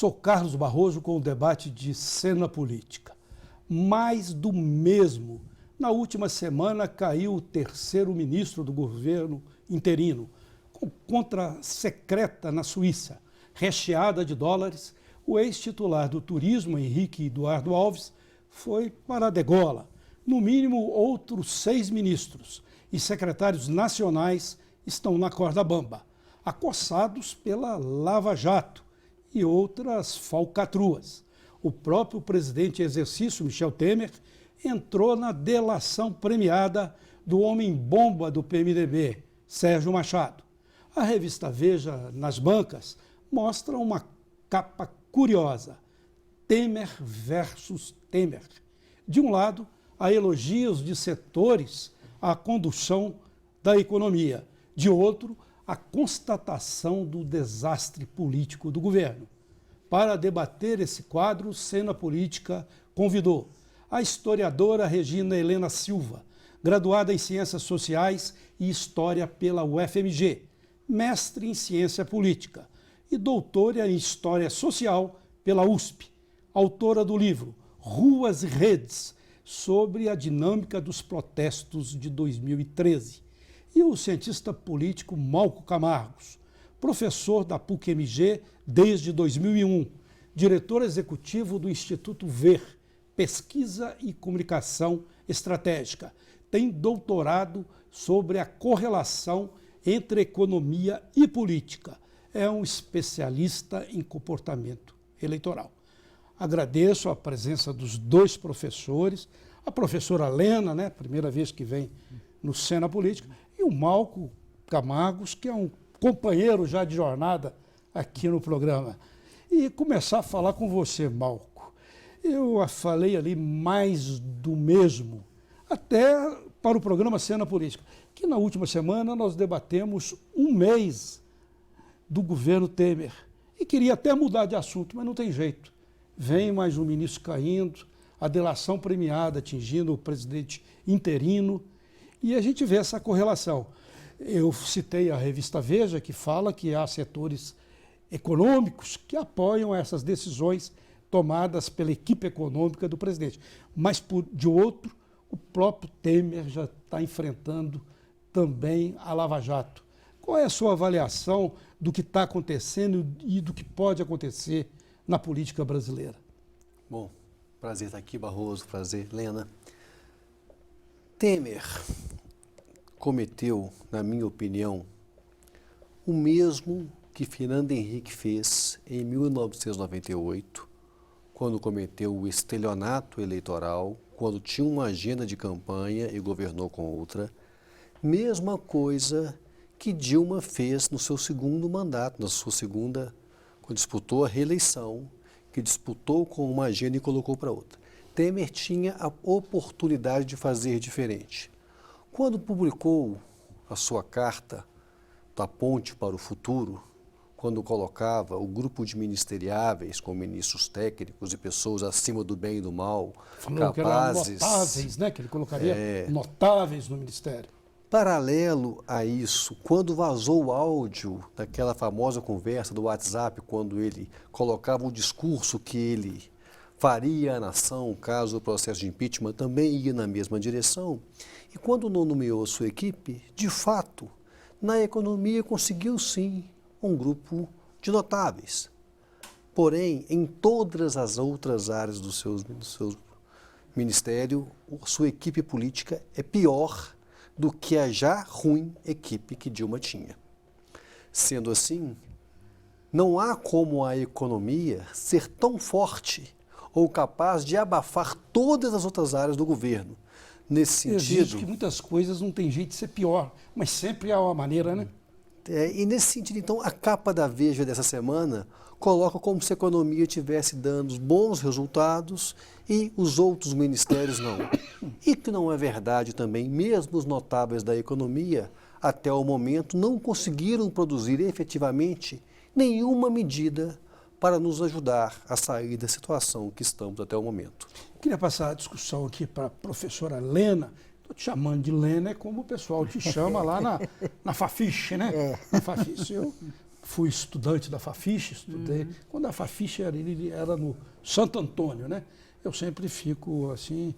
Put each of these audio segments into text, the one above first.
Sou Carlos Barroso com o debate de cena política. Mais do mesmo. Na última semana caiu o terceiro ministro do governo interino, com conta secreta na Suíça, recheada de dólares. O ex-titular do turismo, Henrique Eduardo Alves, foi para a degola. No mínimo, outros 6 ministros e secretários nacionais estão na corda bamba, acossados pela Lava Jato e outras falcatruas. O próprio presidente em exercício, Michel Temer, entrou na delação premiada do homem-bomba do PMDB, Sérgio Machado. A revista Veja, nas bancas, mostra uma capa curiosa: Temer versus Temer. De um lado, há elogios de setores à condução da economia. De outro, a constatação do desastre político do governo. Para debater esse quadro, Cena Política convidou a historiadora Regina Helena Silva, graduada em Ciências Sociais e História pela UFMG, mestre em Ciência Política e doutora em História Social pela USP, autora do livro Ruas e Redes, sobre a dinâmica dos protestos de 2013. E o cientista político Malco Camargos, professor da PUC-MG desde 2001, diretor executivo do Instituto VER, Pesquisa e Comunicação Estratégica. Tem doutorado sobre a correlação entre economia e política. É um especialista em comportamento eleitoral. Agradeço a presença dos 2 professores, a professora Lena, primeira vez que vem no Cena Política, e o Malco Camargos, que é um companheiro já de jornada aqui no programa. E começar a falar com você, Malco. Eu falei ali mais do mesmo, até para o programa Cena Política, que na última semana nós debatemos 1 mês do governo Temer. E queria até mudar de assunto, mas não tem jeito. Vem mais um ministro caindo, a delação premiada atingindo o presidente interino, e a gente vê essa correlação. Eu citei a revista Veja, que fala que há setores econômicos que apoiam essas decisões tomadas pela equipe econômica do presidente. Mas, de outro, o próprio Temer já está enfrentando também a Lava Jato. Qual é a sua avaliação do que está acontecendo e do que pode acontecer na política brasileira? Bom, prazer estar aqui, Barroso, prazer, Lena. Temer cometeu, na minha opinião, o mesmo que Fernando Henrique fez em 1998, quando cometeu o estelionato eleitoral, quando tinha uma agenda de campanha e governou com outra. Mesma coisa que Dilma fez no seu segundo mandato, na sua segunda, quando disputou a reeleição, que disputou com uma agenda e colocou para outra. Temer tinha a oportunidade de fazer diferente. Quando publicou a sua carta da Ponte para o Futuro, quando colocava o grupo de ministeriáveis com ministros técnicos e pessoas acima do bem e do mal, falou capazes... que eram notáveis, que ele colocaria notáveis no ministério. Paralelo a isso, quando vazou o áudio daquela famosa conversa do WhatsApp, quando ele colocava o discurso que ele faria à nação caso o processo de impeachment também ia na mesma direção, e quando não nomeou a sua equipe, de fato, na economia conseguiu sim um grupo de notáveis. Porém, em todas as outras áreas do seu ministério, a sua equipe política é pior do que a já ruim equipe que Dilma tinha. Sendo assim, não há como a economia ser tão forte ou capaz de abafar todas as outras áreas do governo. Nesse sentido... Existe que muitas coisas não tem jeito de ser pior, mas sempre há uma maneira, né? E nesse sentido, então, a capa da Veja dessa semana coloca como se a economia estivesse dando bons resultados e os outros ministérios não. E que não é verdade também, mesmo os notáveis da economia, até o momento, não conseguiram produzir efetivamente nenhuma medida para nos ajudar a sair da situação que estamos até o momento. Queria passar a discussão aqui para a professora Lena. Estou te chamando de Lena, é como o pessoal te chama lá na Fafiche, né? Na Fafiche. Eu fui estudante da Fafiche, estudei. Quando a Fafiche era no Santo Antônio, né? Eu sempre fico assim,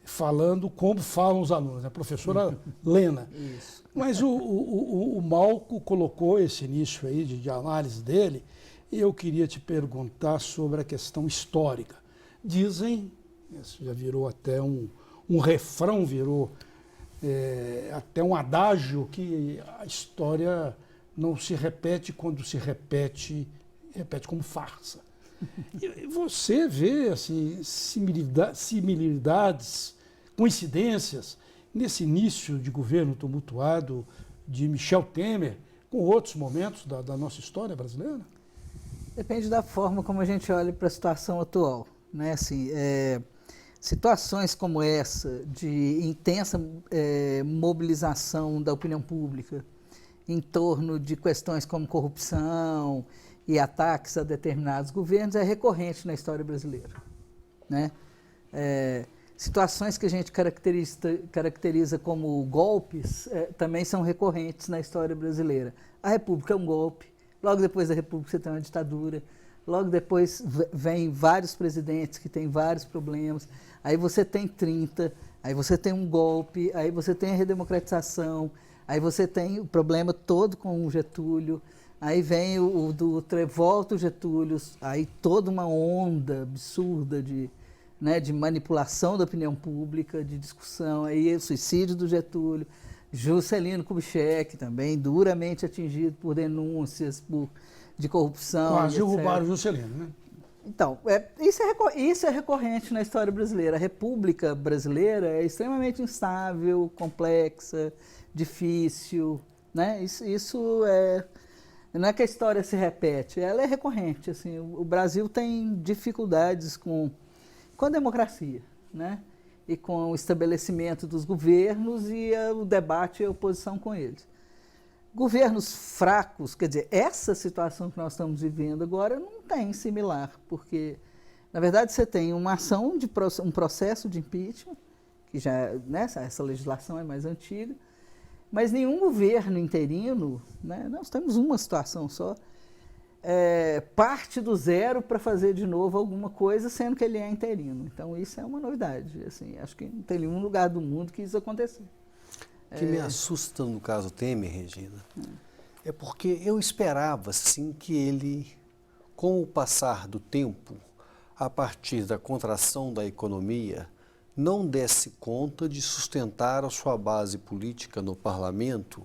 falando como falam os alunos, a professora Lena. Isso. Mas o Malco colocou esse início aí de análise dele, e eu queria te perguntar sobre a questão histórica. Dizem, isso já virou até um refrão, virou até um adágio, que a história não se repete quando se repete como farsa. E você vê assim, similaridades, coincidências nesse início de governo tumultuado de Michel Temer com outros momentos da nossa história brasileira? Depende da forma como a gente olha para a situação atual, né? Assim, situações como essa, de intensa mobilização da opinião pública em torno de questões como corrupção e ataques a determinados governos, é recorrente na história brasileira, né? Situações que a gente caracteriza como golpes também são recorrentes na história brasileira. A República é um golpe, logo depois da República você tem uma ditadura, logo depois vem vários presidentes que têm vários problemas, aí você tem 30, aí você tem um golpe, aí você tem a redemocratização, aí você tem o problema todo com o Getúlio, aí vem do Revolta Getúlio, aí toda uma onda absurda de manipulação da opinião pública, de discussão, aí o suicídio do Getúlio, Juscelino Kubitschek também, duramente atingido por denúncias de corrupção. Quase derrubaram o Juscelino, né? Então, isso é recorrente na história brasileira. A República Brasileira é extremamente instável, complexa, difícil, né? Isso não é que a história se repete, ela é recorrente. Assim, o Brasil tem dificuldades com a democracia, né? E com o estabelecimento dos governos e o debate e a oposição com eles. Governos fracos, quer dizer, essa situação que nós estamos vivendo agora não tem similar, porque, na verdade, você tem uma ação um processo de impeachment, que já, né, essa legislação é mais antiga, mas nenhum governo interino, né, nós temos uma situação só, parte do zero para fazer de novo alguma coisa, sendo que ele é interino. Então, isso é uma novidade. Assim, acho que não tem nenhum lugar do mundo que isso aconteça. O que me assusta no caso Temer, Regina, é porque eu esperava, sim, que ele, com o passar do tempo, a partir da contração da economia, não desse conta de sustentar a sua base política no parlamento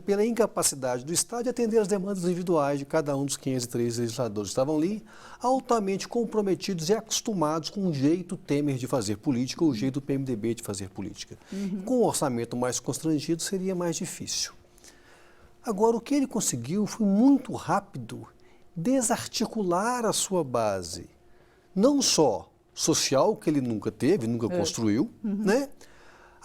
pela incapacidade do Estado de atender as demandas individuais de cada um dos 503 legisladores. Estavam ali altamente comprometidos e acostumados com o jeito Temer de fazer política, ou o jeito do PMDB de fazer política. Com um orçamento mais constrangido, seria mais difícil. Agora, o que ele conseguiu foi muito rápido desarticular a sua base, não só social, que ele nunca teve, nunca construiu, né?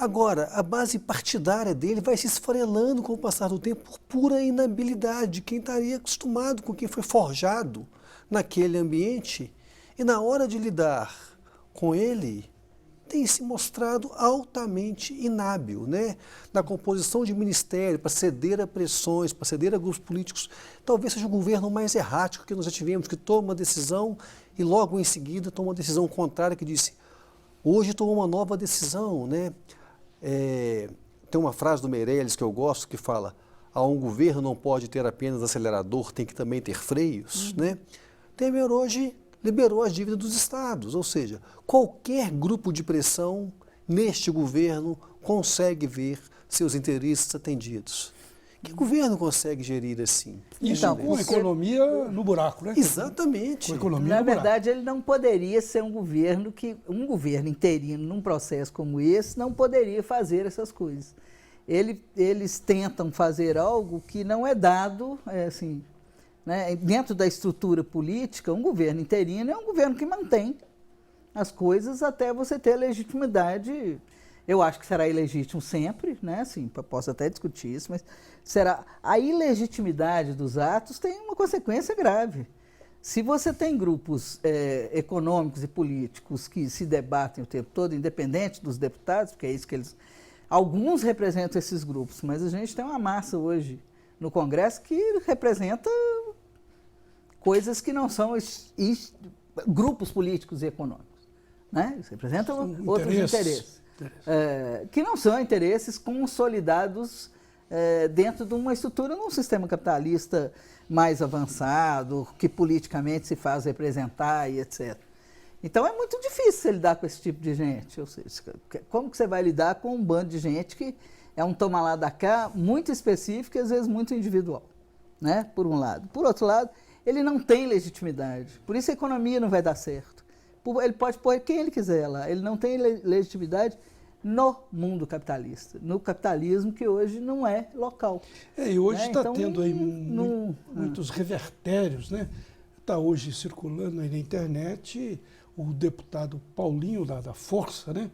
Agora, a base partidária dele vai se esfarelando com o passar do tempo por pura inabilidade de quem estaria acostumado com quem foi forjado naquele ambiente e na hora de lidar com ele tem se mostrado altamente inábil, né? Na composição de ministério, para ceder a pressões, para ceder a grupos políticos, talvez seja o governo mais errático que nós já tivemos, que toma uma decisão e logo em seguida toma uma decisão contrária que disse, hoje tomou uma nova decisão, né? Tem uma frase do Meirelles que eu gosto que fala, um governo não pode ter apenas acelerador, tem que também ter freios, né? Temer hoje liberou as dívidas dos estados, ou seja, qualquer grupo de pressão neste governo consegue ver seus interesses atendidos. Que governo consegue gerir assim? Isso então, com a economia no buraco, né? Exatamente. Com a economia Na no buraco. verdade, ele não poderia ser um governo interino num processo como esse não poderia fazer essas coisas. Eles tentam fazer algo que não é dado, assim, né? Dentro da estrutura política, um governo interino é um governo que mantém as coisas até você ter legitimidade. Eu acho que será ilegítimo sempre, né? Assim, posso até discutir isso, mas a ilegitimidade dos atos tem uma consequência grave. Se você tem grupos econômicos e políticos que se debatem o tempo todo, independente dos deputados, porque é isso que alguns representam esses grupos, mas a gente tem uma massa hoje no Congresso que representa coisas que não são grupos políticos e econômicos, né? Eles representam outros interesses. Que não são interesses consolidados dentro de uma estrutura num sistema capitalista mais avançado, que politicamente se faz representar e etc. Então é muito difícil você lidar com esse tipo de gente. Ou seja, como que você vai lidar com um bando de gente que é um toma lá da cá muito específico e às vezes muito individual, né? Por um lado. Por outro lado, ele não tem legitimidade. Por isso a economia não vai dar certo. Ele pode pôr quem ele quiser lá. Ele não tem legitimidade no mundo capitalista, no capitalismo que hoje não é local. E hoje está então, tendo aí muitos revertérios, né? Está hoje circulando aí na internet o deputado Paulinho da Força, né?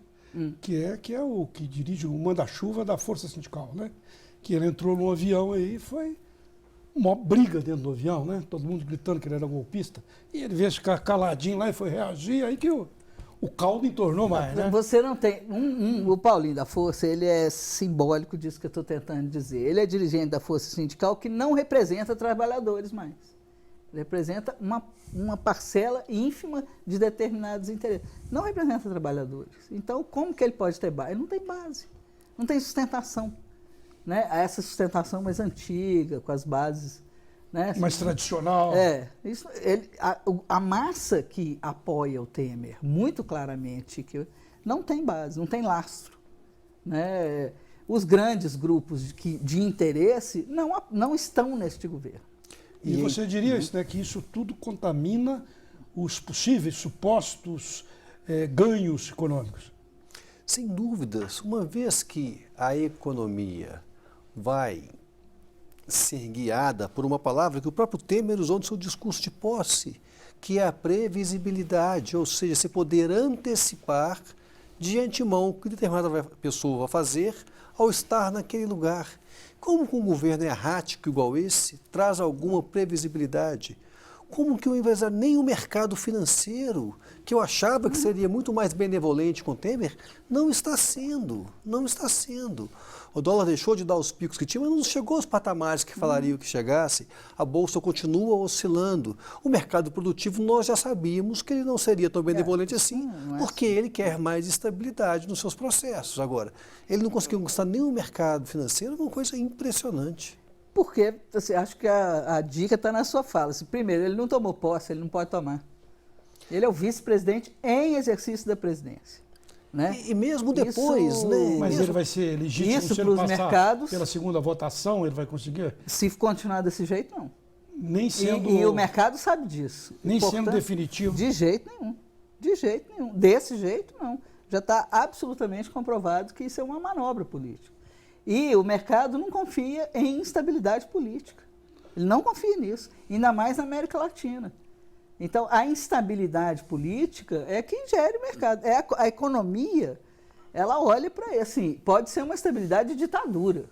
Que é o que dirige o manda-chuva da Força Sindical, né? Que ele entrou num avião aí e foi uma briga dentro do avião, né? Todo mundo gritando que ele era golpista. E ele veio ficar caladinho lá e foi reagir, aí que o caldo entornou mais, né? Você não tem... o Paulinho da Força, ele é simbólico disso que eu estou tentando dizer. Ele é dirigente da Força Sindical que não representa trabalhadores mais. Ele representa uma parcela ínfima de determinados interesses. Não representa trabalhadores. Então, como que ele pode ter base? Ele não tem base. Não tem sustentação. Né? Essa sustentação mais antiga, com as bases... Né? Mais tradicional. A massa que apoia o Temer, muito claramente, que não tem base, não tem lastro. Né? Os grandes grupos de interesse não estão neste governo. E você diria né, que isso tudo contamina os possíveis, supostos ganhos econômicos? Sem dúvidas, uma vez que a economia vai ser guiada por uma palavra que o próprio Temer usou no seu discurso de posse, que é a previsibilidade, ou seja, você poder antecipar de antemão o que determinada pessoa vai fazer ao estar naquele lugar. Como que um governo errático igual esse traz alguma previsibilidade? Como que o empresário, nem o mercado financeiro, que eu achava que seria muito mais benevolente com o Temer, não está sendo. O dólar deixou de dar os picos que tinha, mas não chegou aos patamares que falariam que chegasse. A Bolsa continua oscilando. O mercado produtivo, nós já sabíamos que ele não seria tão benevolente assim, porque ele quer mais estabilidade nos seus processos. Agora, ele não conseguiu conquistar nem o mercado financeiro, é uma coisa impressionante. Porque, assim, acho que a dica está na sua fala. Primeiro, ele não tomou posse, ele não pode tomar. Ele é o vice-presidente em exercício da presidência. Né? E mesmo depois, né? Mas ele vai ser legítimo isso se ele passar mercados, pela segunda votação, ele vai conseguir? Se continuar desse jeito, não. Nem sendo... E o mercado sabe disso. Nem sendo definitivo? De jeito nenhum. De jeito nenhum. Desse jeito, não. Já está absolutamente comprovado que isso é uma manobra política. E o mercado não confia em instabilidade política. Ele não confia nisso, ainda mais na América Latina. Então, a instabilidade política é que gere o mercado. A economia, ela olha para isso. Assim, pode ser uma estabilidade de ditadura,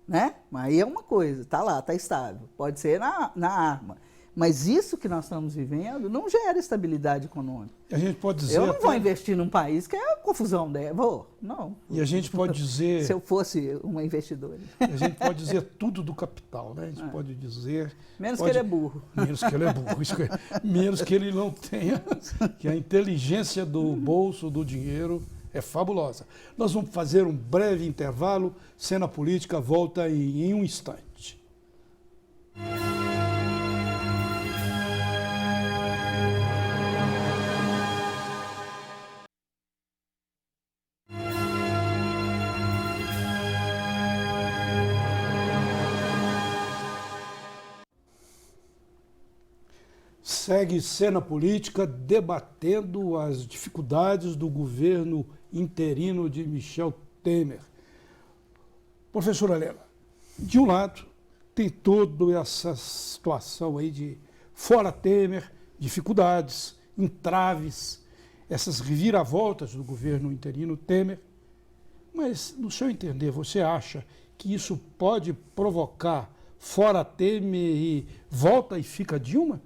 né? Mas aí é uma coisa, está lá, está estável. Pode ser na arma. Mas isso que nós estamos vivendo não gera estabilidade econômica. A gente pode dizer... Eu não vou investir num país que é a confusão dela. Não. E a gente pode dizer... Se eu fosse uma investidora. A gente pode dizer tudo do capital, né? A gente pode dizer... Menos que ele é burro. Menos que ele é burro. Menos que ele não tenha... Que a inteligência do bolso, do dinheiro, é fabulosa. Nós vamos fazer um breve intervalo. Cena Política volta em um instante. Segue Cena Política debatendo as dificuldades do governo interino de Michel Temer. Professora Helena, de um lado tem toda essa situação aí de fora Temer, dificuldades, entraves, essas reviravoltas do governo interino Temer. Mas, no seu entender, você acha que isso pode provocar fora Temer e volta e fica Dilma?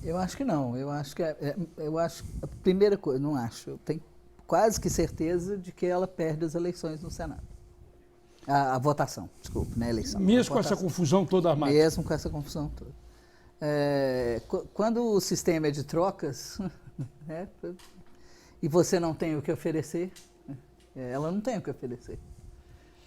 Eu acho que não. Eu acho que a primeira coisa, não acho. Eu tenho quase que certeza de que ela perde as eleições no Senado. A votação, desculpe, né, a eleição. Mesmo com essa confusão toda armada. Mesmo com essa confusão toda. Quando o sistema é de trocas, né, e você não tem o que oferecer, ela não tem o que oferecer.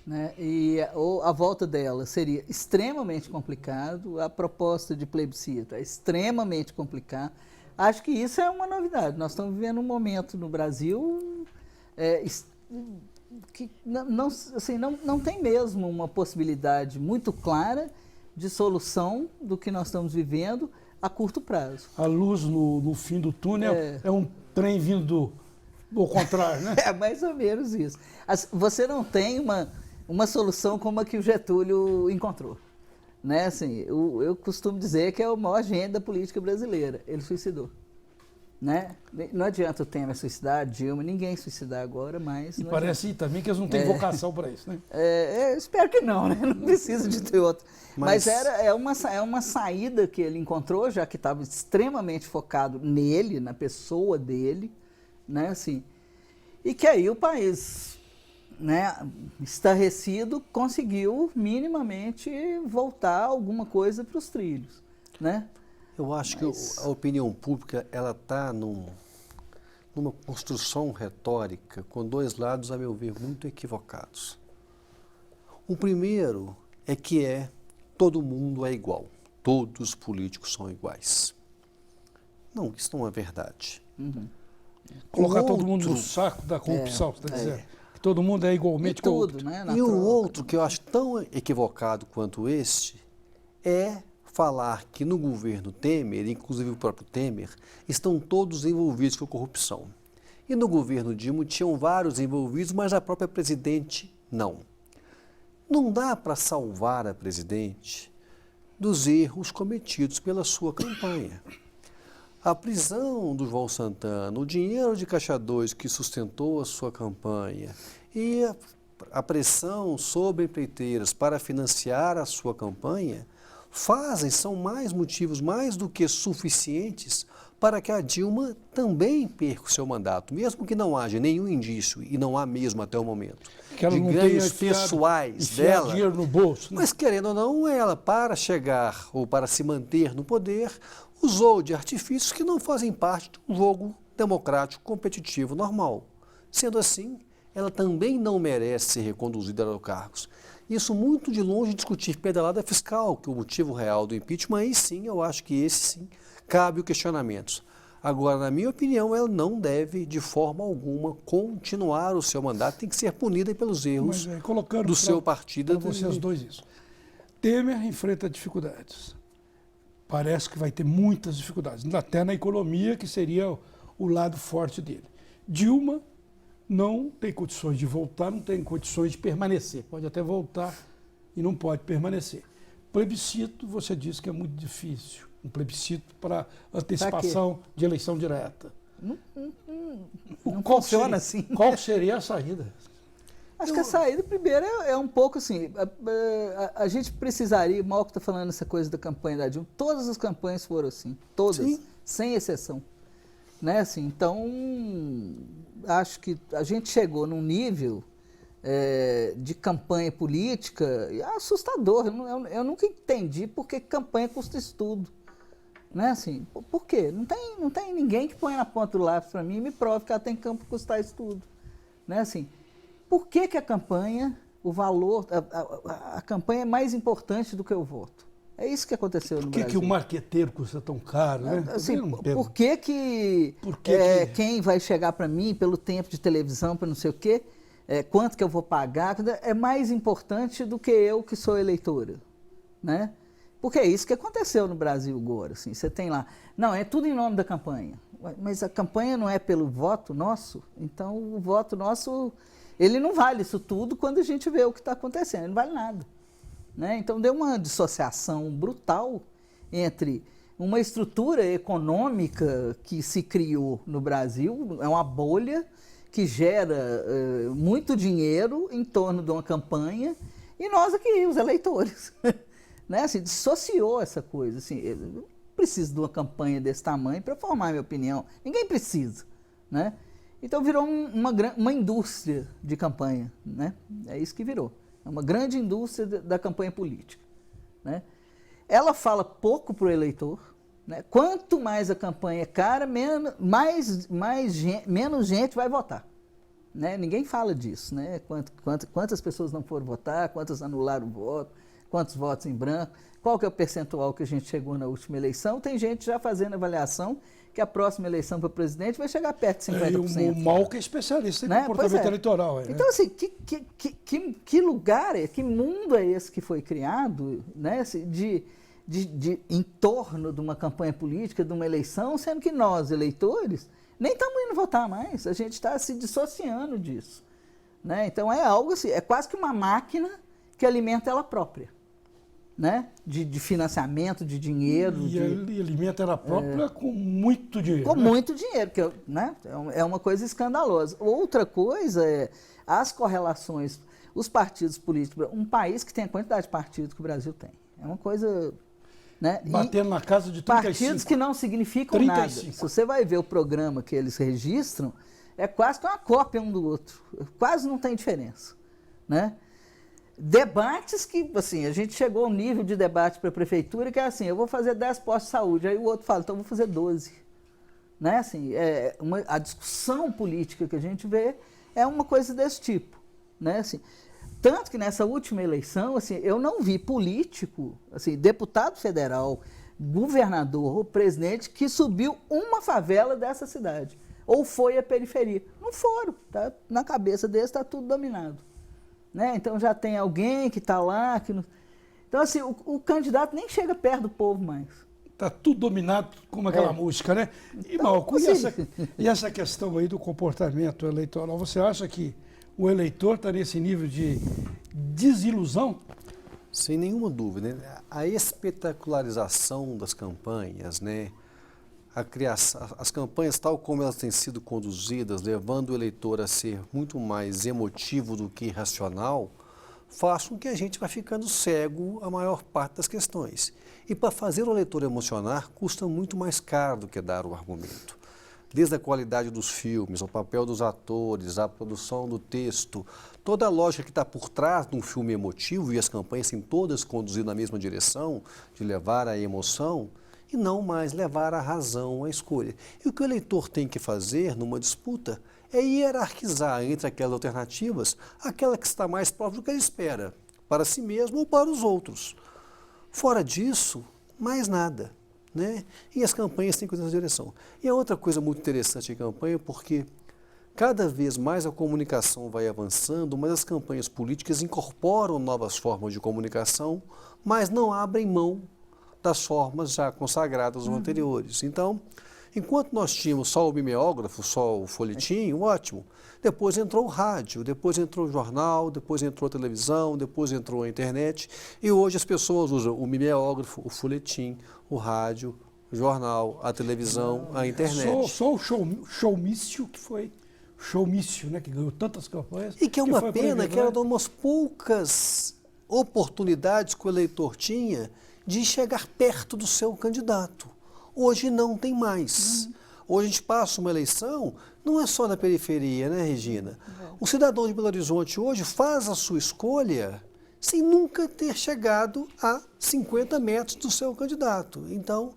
Né, e a volta dela seria extremamente complicado, a proposta de plebiscito é extremamente complicada. Acho que isso é uma novidade. Nós estamos vivendo um momento no Brasil que não tem mesmo uma possibilidade muito clara de solução do que nós estamos vivendo a curto prazo. A luz no fim do túnel é um trem vindo ao contrário, né? É mais ou menos isso. Você não tem uma solução como a que o Getúlio encontrou. Né? Assim, eu costumo dizer que é o maior gênio da política brasileira. Ele suicidou. Né? Não adianta o Temer suicidar, Dilma, ninguém suicidar agora, mas... E parece também que eles não têm vocação para isso, né? Espero que não, né? Não precisa de ter outro. Mas é uma saída que ele encontrou, já que estava extremamente focado nele, na pessoa dele, né? Assim, e que aí o país, né, estarrecido, conseguiu minimamente voltar alguma coisa para os trilhos, né? Eu acho que a opinião pública ela está numa construção retórica com dois lados, a meu ver, muito equivocados. O primeiro é que todo mundo é igual, todos os políticos são iguais. Não, isso não é verdade. Uhum. Colocar todo mundo no saco da corrupção, você está dizendo? Que todo mundo é igualmente corrupto. Né, e o outro que eu acho tão equivocado quanto este é falar que no governo Temer, inclusive o próprio Temer, estão todos envolvidos com a corrupção. E no governo Dilma tinham vários envolvidos, mas a própria presidente não. Não dá para salvar a presidente dos erros cometidos pela sua campanha. A prisão do João Santana, o dinheiro de Caixa 2 que sustentou a sua campanha e a pressão sobre empreiteiras para financiar a sua campanha são mais motivos, mais do que suficientes, para que a Dilma também perca o seu mandato, mesmo que não haja nenhum indício, e não há mesmo até o momento, que ela de não ganhos tenha pessoais dela. Dinheiro no bolso, né? Mas, querendo ou não, ela, para chegar ou para se manter no poder, usou de artifícios que não fazem parte de um jogo democrático competitivo normal. Sendo assim, ela também não merece ser reconduzida aos cargos. Isso muito de longe de discutir pedalada fiscal, que é o motivo real do impeachment, aí sim, eu acho que esse sim cabe o questionamento. Agora, na minha opinião, ela não deve, de forma alguma, continuar o seu mandato, tem que ser punida pelos erros do seu partido. Para vocês dois isso. Temer enfrenta dificuldades. Parece que vai ter muitas dificuldades, até na economia, que seria o lado forte dele. Dilma não tem condições de voltar, não tem condições de permanecer. Pode até voltar e não pode permanecer. Plebiscito, você disse que é muito difícil. Um plebiscito para antecipação de eleição direta. Não funciona assim. Qual seria a saída? Acho que a saída, primeiro, é um pouco assim, a gente precisaria, o Malco está falando essa coisa da campanha da Dilma, todas as campanhas foram assim, todas, sim, sem exceção. Né? Assim, então, acho que a gente chegou num nível de campanha política assustador. Eu nunca entendi por que campanha custa isso tudo. Né? Assim, por quê? Não tem ninguém que ponha na ponta do lápis para mim e me prove que ela tem campo para custar isso tudo. Né? Assim, por que a campanha, o valor, a campanha é mais importante do que o voto? É isso que aconteceu no Brasil. Por que o marqueteiro custa tão caro, né? Assim, por que quem vai chegar para mim pelo tempo de televisão, para não sei o quê, quanto que eu vou pagar, é mais importante do que eu que sou eleitora, né? Porque é isso que aconteceu no Brasil agora, assim, você tem lá, não, é tudo em nome da campanha, mas a campanha não é pelo voto nosso, então o voto nosso, ele não vale isso tudo quando a gente vê o que está acontecendo, ele não vale nada. Né? Então, deu uma dissociação brutal entre uma estrutura econômica que se criou no Brasil, é uma bolha que gera muito dinheiro em torno de uma campanha, e nós aqui, os eleitores. Né? Assim, dissociou essa coisa. Assim, eu não preciso de uma campanha desse tamanho para formar minha opinião. Ninguém precisa. Né? Então, virou uma indústria de campanha. Né? É isso que virou. É uma grande indústria da campanha política, né? Ela fala pouco para o eleitor, né? Quanto mais a campanha é cara, menos gente vai votar, né? Ninguém fala disso, né? Quantas pessoas não foram votar, quantas anularam o voto, quantos votos em branco, qual que é o percentual que a gente chegou na última eleição. Tem gente já fazendo avaliação que a próxima eleição para presidente vai chegar perto de 50%. E o Malca é especialista em comportamento eleitoral. Então, assim, que lugar, que mundo é esse que foi criado, né, em torno de uma campanha política, de uma eleição, sendo que nós, eleitores, nem estamos indo votar mais, a gente está se dissociando disso, né? Então, é algo assim, é quase que uma máquina que alimenta ela própria, né? De financiamento, de dinheiro. E alimenta ela própria com muito dinheiro. Com muito dinheiro, que, né? É uma coisa escandalosa. Outra coisa é as correlações, os partidos políticos, um país que tem a quantidade de partidos que o Brasil tem. É uma coisa... Né? Batendo na casa de 35. Partidos que não significam 35. nada. Se você vai ver o programa que eles registram, é quase que uma cópia um do outro. Quase não tem diferença, né? Debates que, assim, a gente chegou ao nível de debate para a prefeitura que é assim, eu vou fazer 10 postos de saúde, aí o outro fala, então eu vou fazer 12. Né? Assim, a discussão política que a gente vê é uma coisa desse tipo. Né? Assim, tanto que nessa última eleição, assim, eu não vi político, assim, deputado federal, governador ou presidente que subiu uma favela dessa cidade, ou foi à periferia. Não foram, tá? Na cabeça deles está tudo dominado. Né? Então já tem alguém que está lá. Então, assim, o candidato nem chega perto do povo mais. Está tudo dominado como aquela música, né? E, então, Malco, e essa questão aí do comportamento eleitoral, você acha que o eleitor está nesse nível de desilusão? Sem nenhuma dúvida, né? A espetacularização das campanhas, né? As campanhas, tal como elas têm sido conduzidas, levando o eleitor a ser muito mais emotivo do que racional, faz com que a gente vá ficando cego a maior parte das questões. E para fazer o eleitor emocionar, custa muito mais caro do que dar o argumento. Desde a qualidade dos filmes, o papel dos atores, a produção do texto, toda a lógica que está por trás de um filme emotivo, e as campanhas têm todas conduzido na mesma direção, de levar a emoção, e não mais levar a razão à escolha. E o que o eleitor tem que fazer numa disputa é hierarquizar entre aquelas alternativas aquela que está mais próxima do que ele espera, para si mesmo ou para os outros. Fora disso, mais nada. Né? E as campanhas têm que ir nessa direção. E a outra coisa muito interessante em campanha, porque cada vez mais a comunicação vai avançando, mas as campanhas políticas incorporam novas formas de comunicação, mas não abrem mão das formas já consagradas ou anteriores. Então, enquanto nós tínhamos só o mimeógrafo, só o folhetim, ótimo. Depois entrou o rádio, depois entrou o jornal, depois entrou a televisão, depois entrou a internet. E hoje as pessoas usam o mimeógrafo, o folhetim, o rádio, o jornal, a televisão, a internet. Só o showmício que foi showmício, né? Que ganhou tantas campanhas. E que é uma pena que era de umas poucas oportunidades que o eleitor tinha de chegar perto do seu candidato. Hoje não tem mais. Hoje a gente passa uma eleição, não é só na periferia, né, Regina? O cidadão de Belo Horizonte hoje faz a sua escolha sem nunca ter chegado a 50 metros do seu candidato. Então,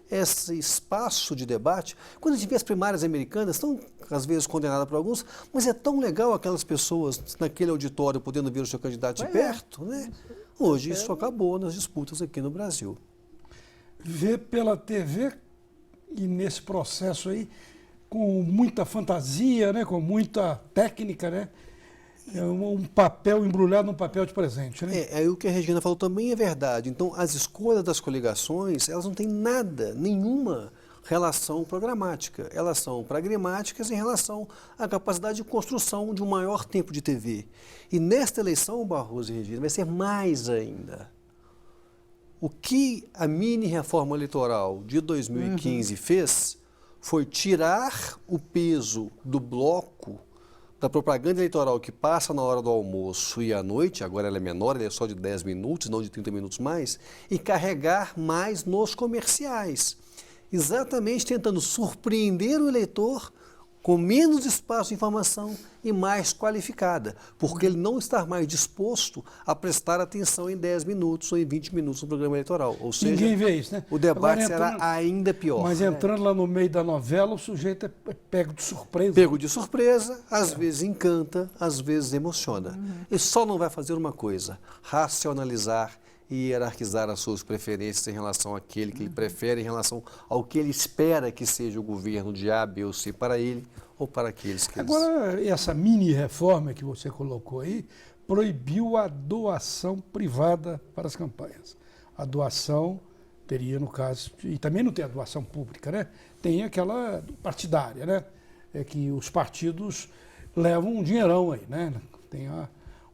esse espaço de debate, quando a gente vê as primárias americanas, estão às vezes condenadas por alguns, mas é tão legal aquelas pessoas naquele auditório podendo ver o seu candidato de perto, né? Hoje isso acabou nas disputas aqui no Brasil. Ver pela TV e nesse processo aí, com muita fantasia, né? Com muita técnica, né? É um papel embrulhado num papel de presente, né? É o que a Regina falou também é verdade. Então, as escolhas das coligações, elas não têm nada, nenhuma relação programática. Elas são pragmáticas em relação à capacidade de construção de um maior tempo de TV. E nesta eleição, Barroso e Regina, vai ser mais ainda. O que a mini-reforma eleitoral de 2015 fez foi tirar o peso do bloco da propaganda eleitoral que passa na hora do almoço e à noite, agora ela é menor, ela é só de 10 minutos, não de 30 minutos mais, e carregar mais nos comerciais. Exatamente tentando surpreender o eleitor com menos espaço de informação e mais qualificada, porque ele não está mais disposto a prestar atenção em 10 minutos ou em 20 minutos no programa eleitoral. Ou seja, Ninguém vê isso, né? o debate Agora, será ainda pior. Mas entrando lá no meio da novela, o sujeito é pego de surpresa. Pego de surpresa, às vezes encanta, às vezes emociona. E só não vai fazer uma coisa, racionalizar e hierarquizar as suas preferências em relação àquele que ele prefere, em relação ao que ele espera que seja o governo de A, B ou C para ele ou para aqueles que Agora, essa mini-reforma que você colocou aí proibiu a doação privada para as campanhas. A doação teria, no caso, e também não tem a doação pública, né? Tem aquela partidária, né? É que os partidos levam um dinheirão aí, né? Tem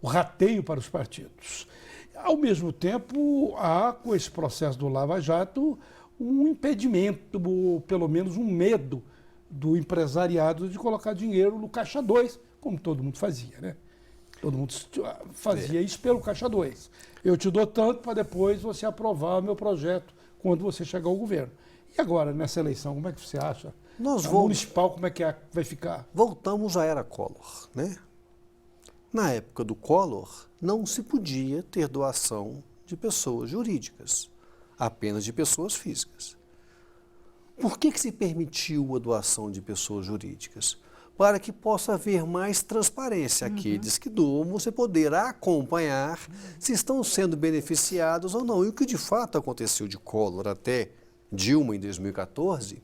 o rateio para os partidos. Ao mesmo tempo, há, com esse processo do Lava Jato, um impedimento, ou pelo menos um medo do empresariado de colocar dinheiro no Caixa 2, como todo mundo fazia, né? Todo mundo fazia isso pelo Caixa 2. Eu te dou tanto para depois você aprovar o meu projeto quando você chegar ao governo. E agora, nessa eleição, como é que você acha? Municipal, como é que vai ficar? Voltamos à era Collor, né? Na época do Collor, não se podia ter doação de pessoas jurídicas, apenas de pessoas físicas. Por que se permitiu a doação de pessoas jurídicas? Para que possa haver mais transparência. Aqueles que doam, você poder acompanhar se estão sendo beneficiados ou não. E o que de fato aconteceu de Collor até Dilma em 2014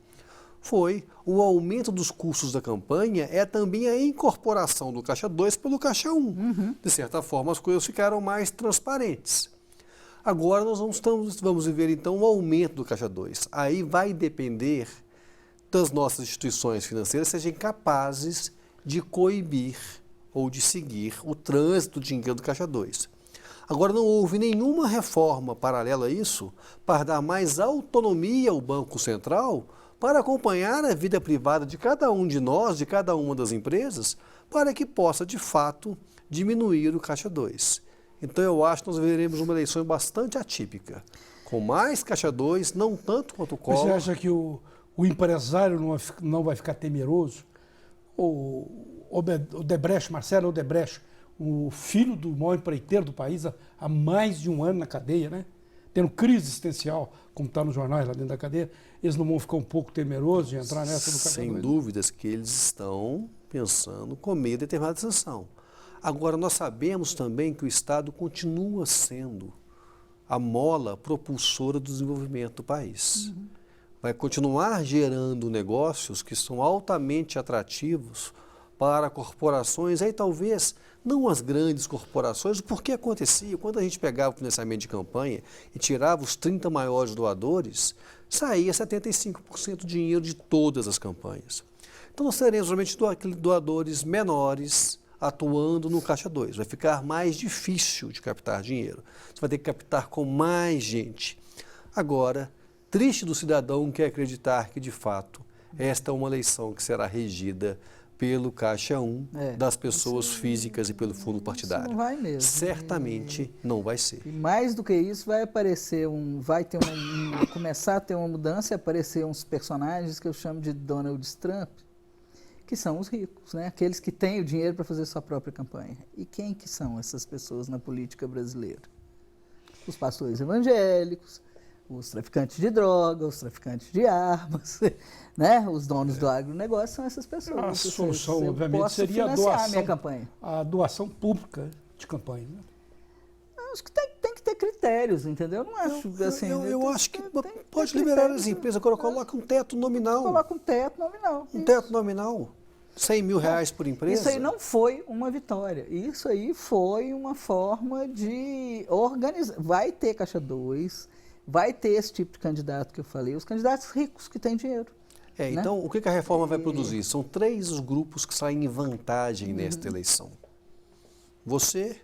foi o aumento dos custos da campanha, é também a incorporação do Caixa 2 pelo Caixa 1. De certa forma, as coisas ficaram mais transparentes. Agora nós vamos viver, então, o aumento do Caixa 2. Aí vai depender das nossas instituições financeiras serem capazes de coibir ou de seguir o trânsito de dinheiro do Caixa 2. Agora, não houve nenhuma reforma paralela a isso para dar mais autonomia ao Banco Central para acompanhar a vida privada de cada um de nós, de cada uma das empresas, para que possa, de fato, diminuir o Caixa 2. Então, eu acho que nós veremos uma eleição bastante atípica, com mais Caixa 2, não tanto quanto o Collor. Você acha que o empresário não vai ficar temeroso? O Odebrecht, Marcelo Odebrecht, o filho do maior empreiteiro do país, há mais de um ano na cadeia, né? Tendo crise existencial, como está nos jornais lá dentro da cadeia, eles não vão ficar um pouco temerosos de entrar nessa do Caixa 2? Sem dúvidas que eles estão pensando comer determinada sanção. Agora, nós sabemos também que o Estado continua sendo a mola propulsora do desenvolvimento do país. Vai continuar gerando negócios que são altamente atrativos para corporações, aí talvez não as grandes corporações, porque acontecia, quando a gente pegava o financiamento de campanha e tirava os 30 maiores doadores, saía 75% do dinheiro de todas as campanhas. Então nós teremos realmente doadores menores atuando no Caixa 2. Vai ficar mais difícil de captar dinheiro. Você vai ter que captar com mais gente. Agora, triste do cidadão que acreditar que, de fato, esta é uma eleição que será regida pelo Caixa 1 das pessoas físicas e pelo fundo partidário. Isso não vai mesmo. Certamente não vai ser. E mais do que isso, vai aparecer começar a ter uma mudança e aparecer uns personagens que eu chamo de Donald Trump, que são os ricos, né? Aqueles que têm o dinheiro para fazer sua própria campanha. E quem que são essas pessoas na política brasileira? Os pastores evangélicos, os traficantes de drogas, os traficantes de armas, né? Os donos do agronegócio são essas pessoas. A solução, obviamente, seria a doação pública de campanha. Né? Acho que tem que ter critérios, entendeu? Não acho assim. Eu acho que pode liberar as empresas, agora coloca um teto nominal. Coloca um teto nominal. Um teto nominal. 100 mil reais por empresa. Isso aí não foi uma vitória. Isso aí foi uma forma de organizar. Vai ter Caixa 2, vai ter esse tipo de candidato que eu falei, os candidatos ricos que têm dinheiro. Né? Então, o que a reforma vai produzir? São 3 os grupos que saem em vantagem nesta eleição. Você,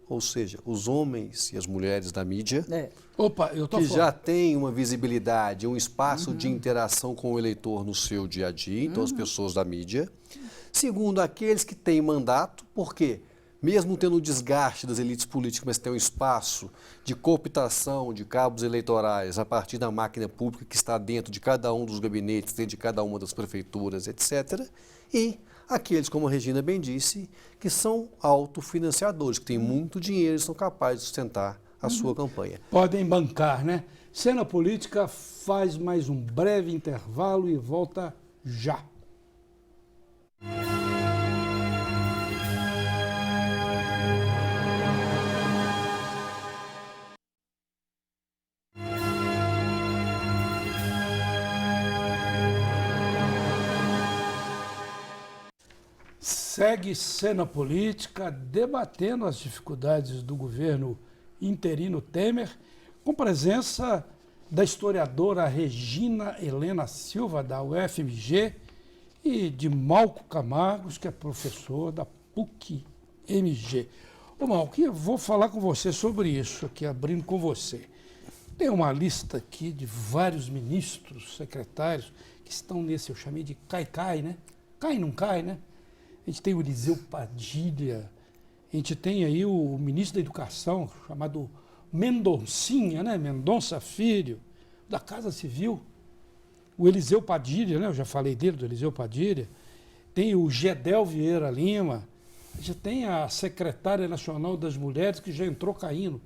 ou seja, os homens e as mulheres da mídia, que já têm uma visibilidade, um espaço de interação com o eleitor no seu dia a dia, então as pessoas da mídia. Segundo, aqueles que têm mandato, porque mesmo tendo o desgaste das elites políticas, mas tem um espaço de cooptação de cabos eleitorais a partir da máquina pública que está dentro de cada um dos gabinetes, dentro de cada uma das prefeituras, etc. E aqueles, como a Regina bem disse, que são autofinanciadores, que têm muito dinheiro e são capazes de sustentar a sua campanha. Podem bancar, né? Cena Política faz mais um breve intervalo e volta já. Segue Cena Política debatendo as dificuldades do governo interino Temer, com presença da historiadora Regina Helena Silva, da UFMG, e de Malco Camargos, que é professor da PUC-MG. Ô Malco, eu vou falar com você sobre isso aqui, abrindo com você. Tem uma lista aqui de vários ministros, secretários, que estão nesse, eu chamei de cai-cai, né? Cai não cai, né? A gente tem o Eliseu Padilha, a gente tem aí o ministro da Educação, chamado Mendoncinha, né? Mendonça Filho, da Casa Civil. O Eliseu Padilha, né? Eu já falei dele, do Eliseu Padilha. Tem o Gedel Vieira Lima. A gente tem a secretária nacional das mulheres, que já entrou caindo,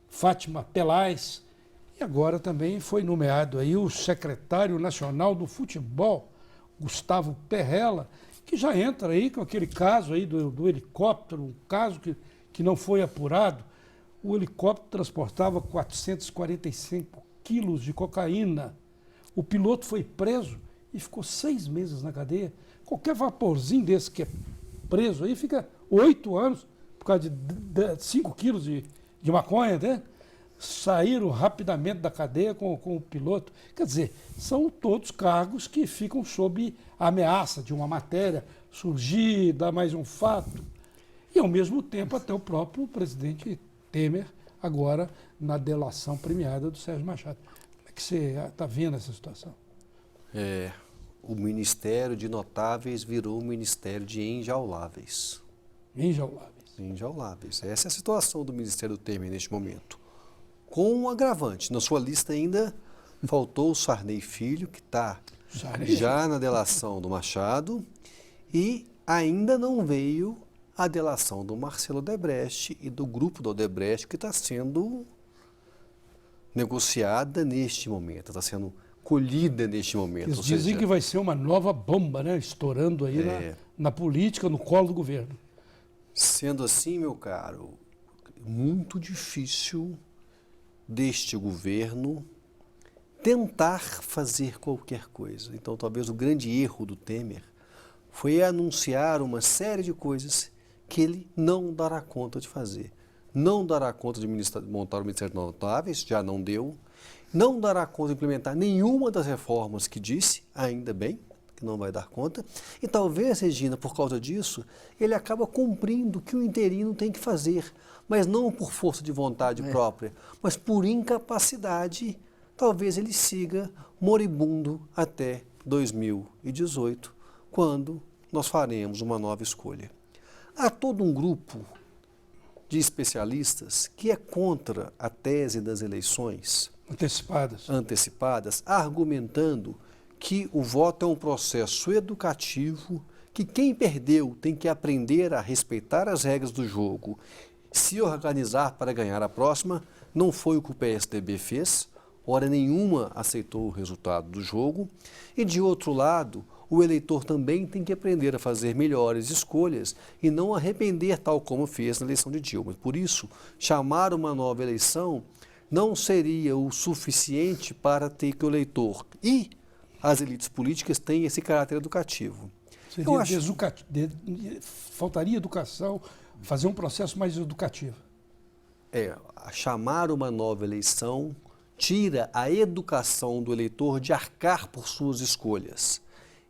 Fátima Pelais. E agora também foi nomeado aí o secretário nacional do futebol, Gustavo Perrella, que já entra aí com aquele caso aí do helicóptero, um caso que não foi apurado. O helicóptero transportava 445 quilos de cocaína. O piloto foi preso e ficou 6 meses na cadeia. Qualquer vaporzinho desse que é preso aí fica 8 anos por causa de 5 quilos de maconha, né? Saíram rapidamente da cadeia com o piloto. Quer dizer, são todos cargos que ficam sob a ameaça de uma matéria surgir, dar mais um fato. E, ao mesmo tempo, até o próprio presidente Temer, agora na delação premiada do Sérgio Machado. Como é que você está vendo essa situação? O Ministério de Notáveis virou o Ministério de Enjauláveis. Enjauláveis. Enjauláveis. Essa é a situação do Ministério Temer neste momento. Com um agravante. Na sua lista ainda faltou o Sarney Filho, que está já na delação do Machado, e ainda não veio a delação do Marcelo Odebrecht e do grupo do Odebrecht, que está sendo negociada neste momento, está sendo colhida neste momento. Eles dizem que vai ser uma nova bomba, né? Estourando aí na política, no colo do governo. Sendo assim, meu caro, muito difícil deste governo tentar fazer qualquer coisa. Então, talvez o grande erro do Temer foi anunciar uma série de coisas que ele não dará conta de fazer. Não dará conta de montar o Ministério de Notáveis, já não deu. Não dará conta de implementar nenhuma das reformas que disse, ainda bem, que não vai dar conta. E talvez, Regina, por causa disso, ele acaba cumprindo o que o interino tem que fazer, mas não por força de vontade própria, mas por incapacidade. Talvez ele siga moribundo até 2018, quando nós faremos uma nova escolha. Há todo um grupo de especialistas que é contra a tese das eleições antecipadas, argumentando que o voto é um processo educativo, que quem perdeu tem que aprender a respeitar as regras do jogo, se organizar para ganhar a próxima. Não foi o que o PSDB fez, hora nenhuma aceitou o resultado do jogo. E, de outro lado, o eleitor também tem que aprender a fazer melhores escolhas e não arrepender, tal como fez na eleição de Dilma. Por isso, chamar uma nova eleição não seria o suficiente para ter que o eleitor e as elites políticas têm esse caráter educativo. Faltaria educação, fazer um processo mais educativo. Chamar uma nova eleição tira a educação do eleitor de arcar por suas escolhas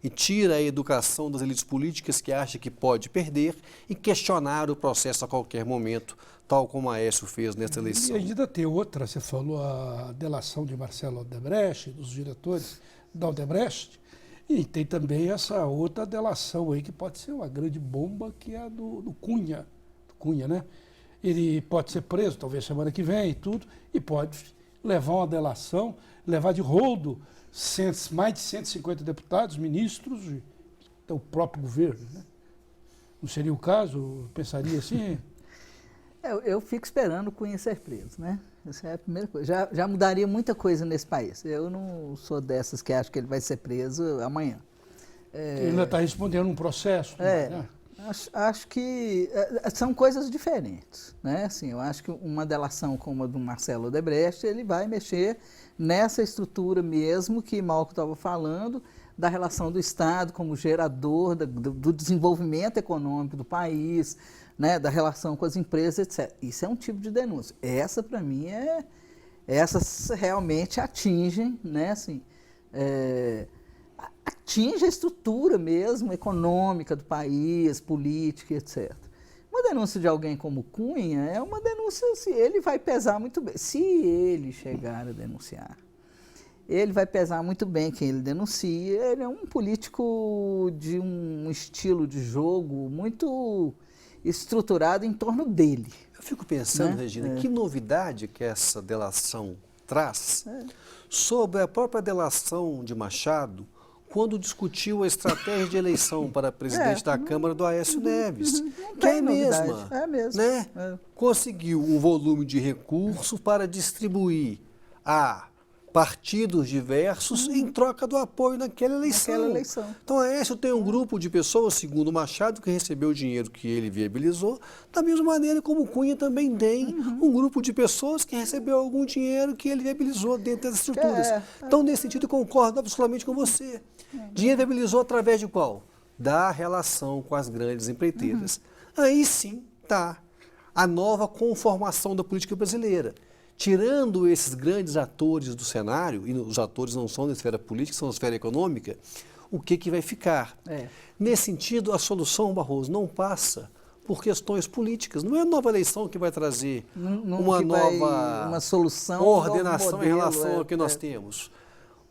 e tira a educação das elites políticas que acha que pode perder e questionar o processo a qualquer momento, tal como a Aécio fez nessa eleição. E ainda tem outra, você falou a delação de Marcelo Odebrecht, dos diretores da Odebrecht, e tem também essa outra delação aí que pode ser uma grande bomba, que é a do Cunha. Cunha, né? Ele pode ser preso, talvez semana que vem e tudo, e pode levar uma delação, levar de rodo mais de 150 deputados, ministros, o próprio governo, né? Não seria o caso? Pensaria assim? Eu fico esperando o Cunha ser preso, né? Essa é a primeira coisa. Já mudaria muita coisa nesse país. Eu não sou dessas que acham que ele vai ser preso amanhã. Ele ainda está respondendo um processo. Né? Acho que são coisas diferentes, né? Assim, eu acho que uma delação como a do Marcelo Odebrecht, ele vai mexer nessa estrutura mesmo que Malco estava falando, da relação do Estado como gerador do desenvolvimento econômico do país, né? Da relação com as empresas, etc. Isso é um tipo de denúncia. Essa, para mim, essas realmente atingem, né? Assim, atinge a estrutura mesmo econômica do país, política, etc. Uma denúncia de alguém como Cunha é uma denúncia, assim, ele vai pesar muito bem. Se ele chegar a denunciar, ele vai pesar muito bem quem ele denuncia. Ele é um político de um estilo de jogo muito estruturado em torno dele. Eu fico pensando, né? Regina, que novidade que essa delação traz sobre a própria delação de Machado, quando discutiu a estratégia de eleição para presidente da Câmara do Aécio Neves, que é a mesma. É mesmo. Né? Conseguiu um volume de recursos para distribuir a partidos diversos em troca do apoio naquela eleição. Então, a Aécio tem um grupo de pessoas, segundo Machado, que recebeu o dinheiro que ele viabilizou, da mesma maneira como o Cunha também tem um grupo de pessoas que recebeu algum dinheiro que ele viabilizou dentro das estruturas. Então, nesse sentido, eu concordo absolutamente com você. Dinheiro viabilizou através de qual? Da relação com as grandes empreiteiras. Aí sim está a nova conformação da política brasileira. Tirando esses grandes atores do cenário, e os atores não são da esfera política, são da esfera econômica, o que vai ficar? Nesse sentido, a solução, Barroso, não passa por questões políticas. Não é a nova eleição que vai trazer uma solução, coordenação modelo, em relação ao que nós temos.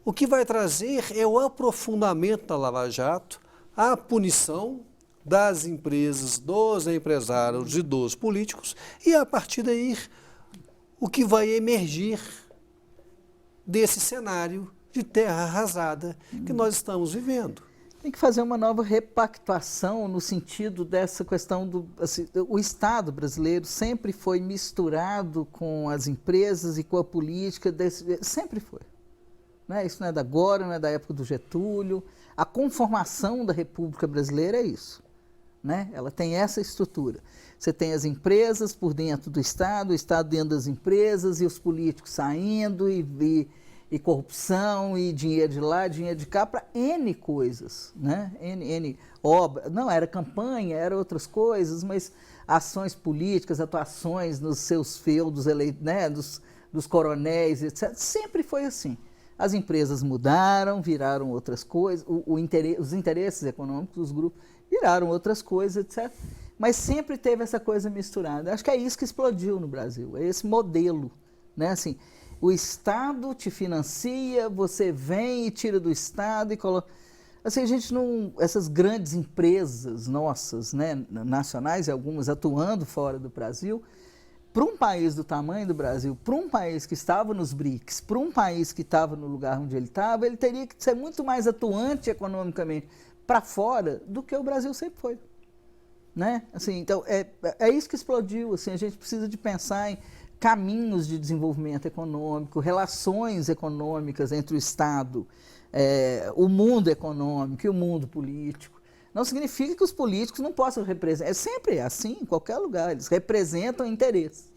O que vai trazer é o aprofundamento da Lava Jato, a punição das empresas, dos empresários e dos políticos, e a partir daí o que vai emergir desse cenário de terra arrasada que nós estamos vivendo. Tem que fazer uma nova repactuação no sentido dessa questão do... Assim, o Estado brasileiro sempre foi misturado com as empresas e com a política, sempre foi. Né? Isso não é da agora, não é da época do Getúlio. A conformação da República Brasileira é isso. Né? Ela tem essa estrutura. Você tem as empresas por dentro do Estado, o Estado dentro das empresas e os políticos saindo e corrupção e dinheiro de lá, dinheiro de cá para N coisas, né? N obras. Não, era campanha, era outras coisas, mas ações políticas, atuações nos seus feudos, né? dos coronéis, etc. Sempre foi assim. As empresas mudaram, viraram outras coisas, os interesses econômicos dos grupos viraram outras coisas, etc. Mas sempre teve essa coisa misturada. Acho que é isso que explodiu no Brasil, é esse modelo, né? Assim, o Estado te financia, você vem e tira do Estado e coloca... Assim, a gente não... Essas grandes empresas nossas, né, nacionais e algumas atuando fora do Brasil, para um país do tamanho do Brasil, para um país que estava nos BRICS, para um país que estava no lugar onde ele estava, ele teria que ser muito mais atuante economicamente para fora do que o Brasil sempre foi. Né? Assim, então, é isso que explodiu. Assim, a gente precisa de pensar em caminhos de desenvolvimento econômico, relações econômicas entre o Estado, o mundo econômico e o mundo político. Não significa que os políticos não possam representar. É sempre assim, em qualquer lugar. Eles representam interesses.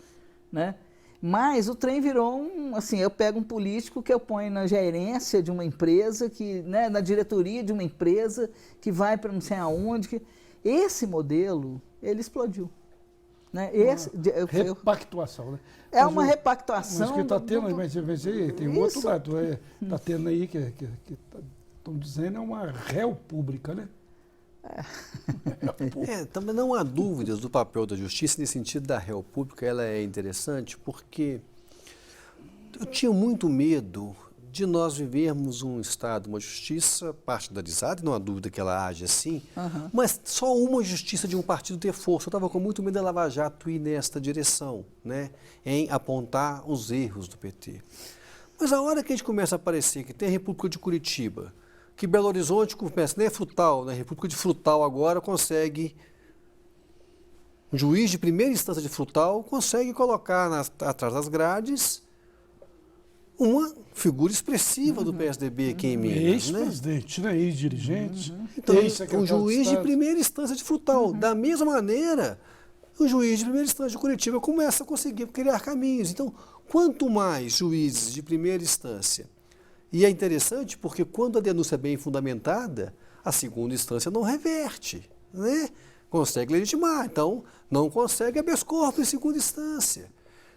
Né? Mas o trem virou assim, eu pego um político que eu ponho na gerência de uma empresa, né, na diretoria de uma empresa, que vai para não sei aonde. Esse modelo, ele explodiu. Né? Repactuação, né? É uma repactuação. Mas que está tendo, mas tem um outro lado. Está tendo aí que estão dizendo é uma réu pública, né? Também não há dúvidas do papel da justiça nesse sentido da réu pública. Ela é interessante porque eu tinha muito medo de nós vivermos um Estado, uma justiça partidarizada, não há dúvida que ela age assim, mas só uma justiça de um partido ter força. Eu estava com muito medo da Lava Jato ir nesta direção, né, em apontar os erros do PT. Mas a hora que a gente começa a aparecer que tem a República de Curitiba, que Belo Horizonte começa, nem é Frutal, né? A República de Frutal agora consegue, um juiz de primeira instância de Frutal consegue colocar atrás das grades uma figura expressiva do PSDB aqui em Minas. Ex-presidente, né? Ex-dirigente. Então, um juiz de primeira instância de Frutal. Da mesma maneira, o juiz de primeira instância de Curitiba começa a conseguir criar caminhos. Então, quanto mais juízes de primeira instância, e é interessante porque quando a denúncia é bem fundamentada, a segunda instância não reverte, né? Consegue legitimar, então não consegue habeas corpus em segunda instância.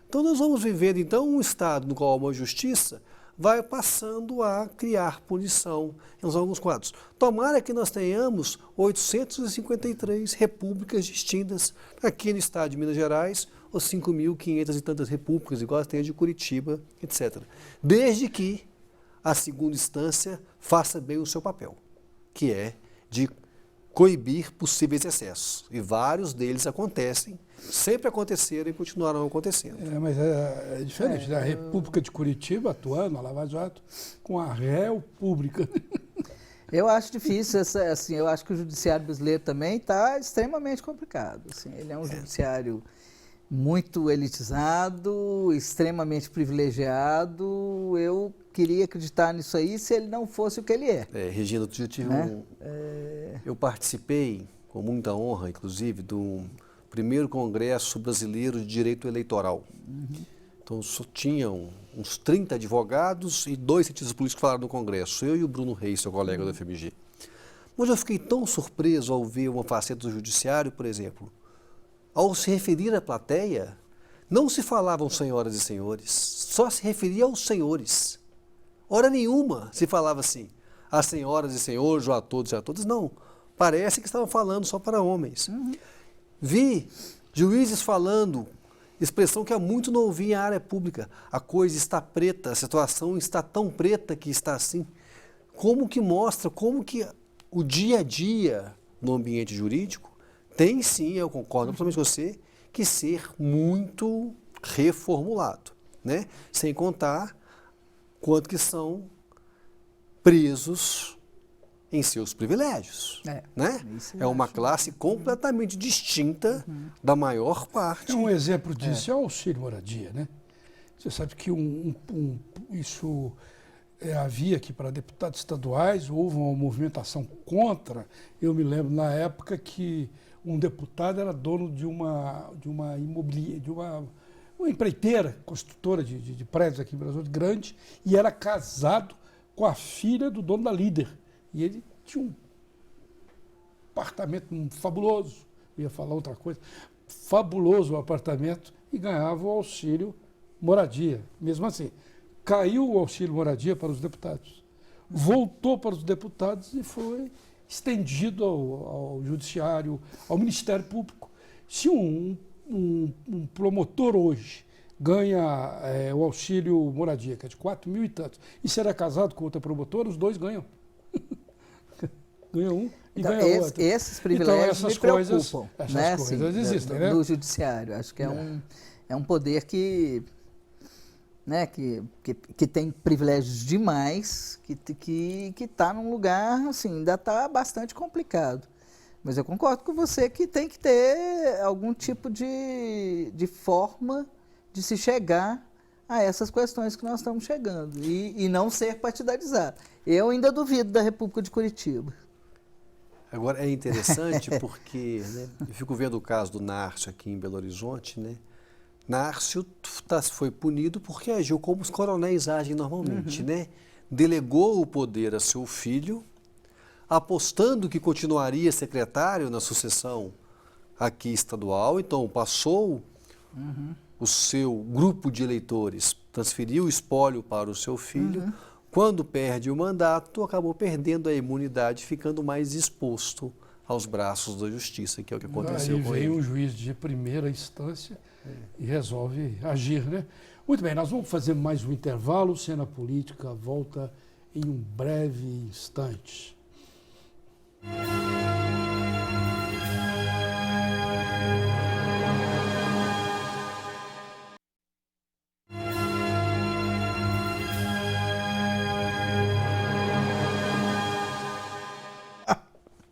Então nós vamos viver então um estado no qual uma justiça vai passando a criar punição em alguns quadros. Tomara que nós tenhamos 853 repúblicas distintas aqui no estado de Minas Gerais, ou 5.500 e tantas repúblicas, igual tem a de Curitiba, etc. Desde que a segunda instância faça bem o seu papel, que é de coibir possíveis excessos. E vários deles acontecem, sempre aconteceram e continuarão acontecendo. Mas é diferente, né? A República de Curitiba atuando, a Lava Jato, com a réu pública. Eu acho difícil, assim, eu acho que o judiciário brasileiro também está extremamente complicado. Assim, ele é um judiciário muito elitizado, extremamente privilegiado. Eu queria acreditar nisso aí se ele não fosse o que ele é. Regina, eu tive eu participei, com muita honra, inclusive, do primeiro Congresso Brasileiro de Direito Eleitoral. Então, só tinham uns 30 advogados e 2 cientistas políticos que falaram no Congresso, eu e o Bruno Reis, seu colega da FMG. Mas eu fiquei tão surpreso ao ver uma faceta do judiciário, por exemplo, ao se referir à plateia, não se falavam senhoras e senhores, só se referia aos senhores. Hora nenhuma se falava assim, as senhoras e senhores, ou a todos e a todas, não. Parece que estavam falando só para homens. Vi juízes falando, expressão que há muito não ouvia em área pública. A coisa está preta, a situação está tão preta que está assim. Como que mostra, como que o dia a dia no ambiente jurídico tem sim, eu concordo absolutamente com você, que ser muito reformulado, né? Sem contar quanto que são presos em seus privilégios, né? É uma classe completamente distinta da maior parte. Um exemplo disso é o auxílio moradia, né? Você sabe que isso havia que para deputados estaduais houve uma movimentação contra. Eu me lembro na época que um deputado era dono de uma empreiteira, construtora de prédios aqui em Brasil, grande, e era casado com a filha do dono da Líder. E ele tinha um apartamento fabuloso, eu ia falar outra coisa, fabuloso o apartamento, e ganhava o auxílio moradia. Mesmo assim, caiu o auxílio moradia para os deputados, voltou para os deputados e foi estendido ao judiciário, ao Ministério Público. Se um promotor hoje ganha o auxílio moradia, que é de 4.000 e tantos, e será casado com outra promotora, os dois ganham. Ganha um e ganha outro. Esses privilégios me preocupam. Essas coisas existem, né? Do judiciário. Acho que é um poder que tem privilégios demais, que está num lugar, assim, ainda está bastante complicado. Mas eu concordo com você que tem que ter algum tipo de forma de se chegar a essas questões que nós estamos chegando e não ser partidarizado. Eu ainda duvido da República de Curitiba. Agora, é interessante porque eu fico vendo o caso do Nárcio aqui em Belo Horizonte, né? Nárcio foi punido porque agiu como os coronéis agem normalmente, né? Delegou o poder a seu filho, apostando que continuaria secretário na sucessão aqui estadual, então passou o seu grupo de eleitores, transferiu o espólio para o seu filho. Quando perde o mandato, acabou perdendo a imunidade, ficando mais exposto aos braços da justiça, que é o que aconteceu com ele. Aí vem um juiz de primeira instância e resolve agir, né? Muito bem, nós vamos fazer mais um intervalo. Cena Política volta em um breve instante.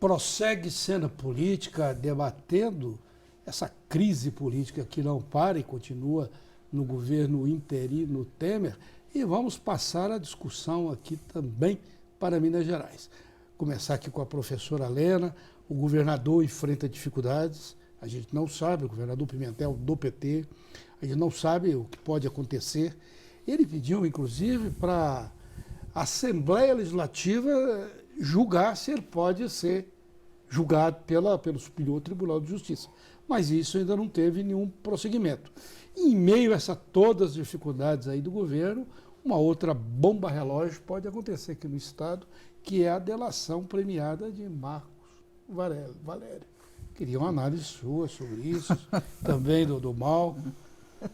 prossegue cena política debatendo essa crise política que não para e continua no governo interino Temer. E vamos passar a discussão aqui também para Minas Gerais. Começar aqui com a professora Lena. O governador enfrenta dificuldades, a gente não sabe, o governador Pimentel do PT, a gente não sabe o que pode acontecer. Ele pediu, inclusive, para a Assembleia Legislativa julgar se ele pode ser julgado pelo Superior Tribunal de Justiça. Mas isso ainda não teve nenhum prosseguimento. E em meio a todas as dificuldades aí do governo, uma outra bomba relógio pode acontecer aqui no Estado, que é a delação premiada de Marcos Valério. Queria uma análise sua sobre isso, também do mal.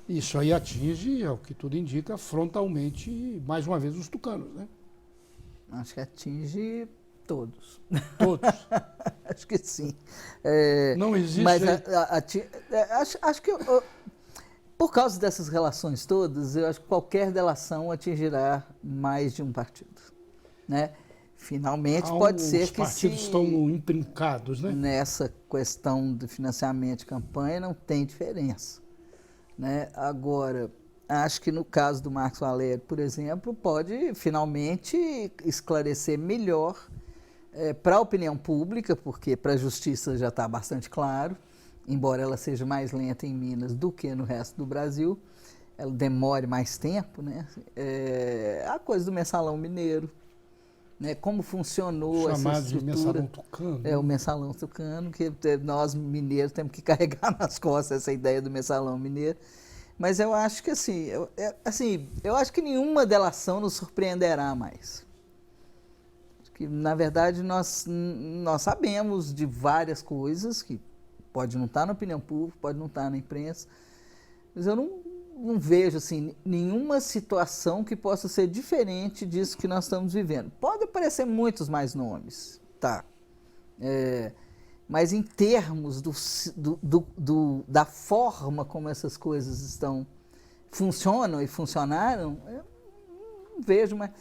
Isso aí atinge, ao que tudo indica, frontalmente, mais uma vez, os tucanos, né? Acho que atinge todos. Todos. Acho que sim. Não existe... Mas acho que, por causa dessas relações todas, eu acho que qualquer delação atingirá mais de um partido, né? Finalmente pode ser que os partidos estão intrincados, né? Nessa questão do financiamento de campanha não tem diferença, né? Agora, acho que no caso do Marcos Valério, por exemplo, pode finalmente esclarecer melhor para a opinião pública, porque para a justiça já está bastante claro, embora ela seja mais lenta em Minas do que no resto do Brasil, ela demore mais tempo, né? A coisa do mensalão mineiro, né, como funcionou essa estrutura. Chamado de mensalão tucano. O mensalão tucano, que nós mineiros temos que carregar nas costas essa ideia do mensalão mineiro. Mas eu acho que eu acho que nenhuma delação nos surpreenderá mais. Que, na verdade, nós sabemos de várias coisas que pode não estar na opinião pública, pode não estar na imprensa, mas eu não vejo assim, nenhuma situação que possa ser diferente disso que nós estamos vivendo. Pode aparecer muitos mais nomes, tá? Mas em termos da forma como essas coisas funcionam e funcionaram, eu não vejo mais.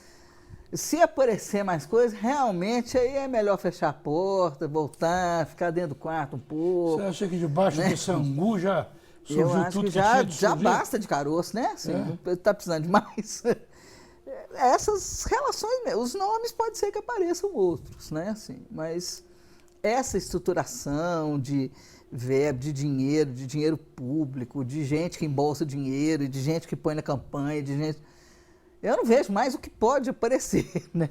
Se aparecer mais coisas, realmente aí é melhor fechar a porta, voltar, ficar dentro do quarto um pouco. Você acha que debaixo desse angu já surgiu eu acho tudo que já basta de caroço, né? Assim, não está precisando de mais. Essas relações, os nomes pode ser que apareçam outros, né? Assim, mas essa estruturação de verbo, de dinheiro público, de gente que embolsa dinheiro, de gente que põe na campanha, de gente... Eu não vejo mais o que pode aparecer, né?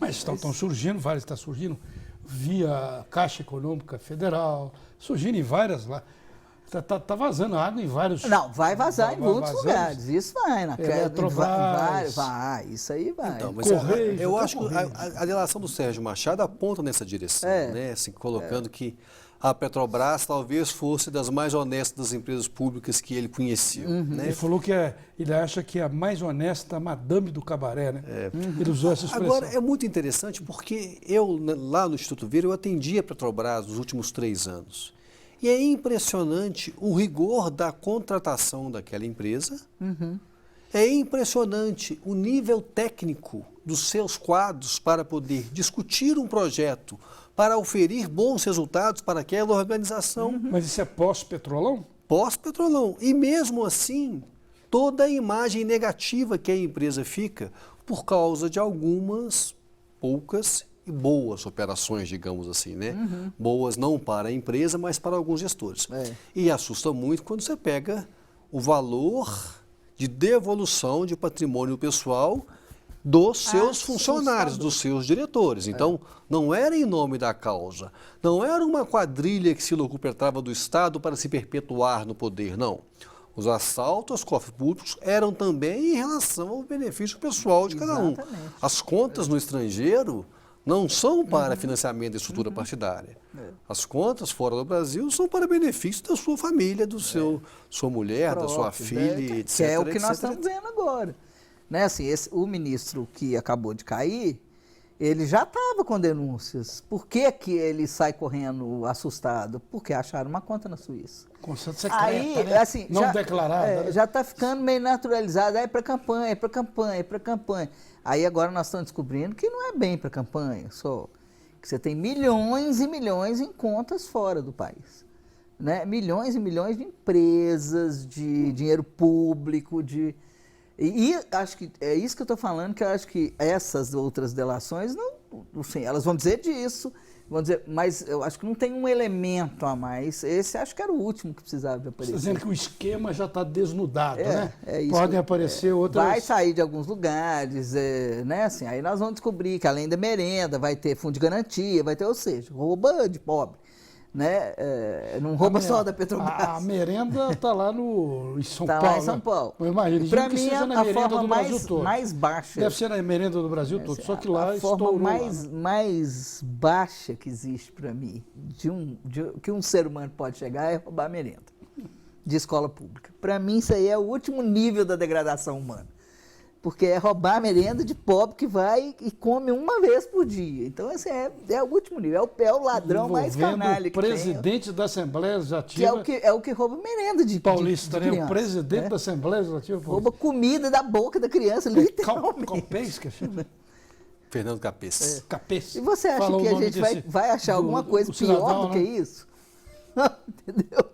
Mas estão surgindo, vários estão surgindo via Caixa Econômica Federal, surgindo em várias lá. Está vazando água em vários... Não, vai vazar em outros lugares, isso vai. Vai, isso aí vai. Então, mas eu acho que a delação do Sérgio Machado aponta nessa direção, né? Assim, colocando que a Petrobras talvez fosse das mais honestas das empresas públicas que ele conheceu. Né? Ele falou que ele acha que é a mais honesta a madame do cabaré, né? Ele usou essa expressão. Agora, é muito interessante porque eu, lá no Instituto Vieira, eu atendi a Petrobras nos últimos 3 anos. E é impressionante o rigor da contratação daquela empresa. É impressionante o nível técnico dos seus quadros para poder discutir um projeto, para oferir bons resultados para aquela organização. Mas isso é pós-Petrolão? Pós-Petrolão. E mesmo assim, toda a imagem negativa que a empresa fica por causa de algumas poucas e boas operações, digamos assim, né? Boas não para a empresa, mas para alguns gestores. E assusta muito quando você pega o valor de devolução de patrimônio pessoal dos seus funcionários, dos seus diretores. Então, não era em nome da causa, não era uma quadrilha que se locupertava do Estado para se perpetuar no poder, não. Os assaltos aos cofres públicos eram também em relação ao benefício pessoal de cada um. As contas no estrangeiro não são para financiamento da estrutura partidária. As contas fora do Brasil são para benefício da sua família, sua mulher, da sua filha, etc. Que é o que nós estamos vendo agora. Né? Assim, o ministro que acabou de cair, ele já estava com denúncias. Por que ele sai correndo assustado? Porque acharam uma conta na Suíça. Conta secreta, aí, né? Assim, não declarada. Né? Já está ficando meio naturalizado. Aí é para campanha, é para campanha, é para campanha. Aí agora nós estamos descobrindo que não é bem para campanha só. que você tem milhões e milhões em contas fora do país. Né? Milhões e milhões de empresas, de dinheiro público, E acho que é isso que eu estou falando, que eu acho que essas outras delações, não sei, elas vão dizer disso, vão dizer, mas eu acho que não tem um elemento a mais. Esse acho que era o último que precisava de aparecer. Você está dizendo que o esquema já está desnudado, né? É isso. Podem aparecer outras... Vai sair de alguns lugares, né? Assim, aí nós vamos descobrir que além da merenda, vai ter fundo de garantia, vai ter, ou seja, rouba de pobre. Né? Não rouba só da Petrobras. A merenda está lá em São Paulo. Está lá em São Paulo. Eu imagino Para que mim, seja na a merenda forma do Brasil todo. mais baixa. Deve ser na merenda do Brasil todo, só que lá a forma estourou mais baixa que existe para mim, que um ser humano pode chegar, é roubar a merenda de escola pública. Para mim, isso aí é o último nível da degradação humana. Porque é roubar a merenda de pobre que vai e come uma vez por dia. Então, esse é o último nível, é o ladrão mais canalha que o presidente da Assembleia Legislativa... Que é o que rouba merenda de paulista, de né? criança, O presidente da Assembleia Legislativa paulista. Rouba comida da boca da criança, literalmente. Calpês, que chama? Fernando Capês. Capês. E você acha que a gente vai achar alguma coisa pior do que isso? Entendeu?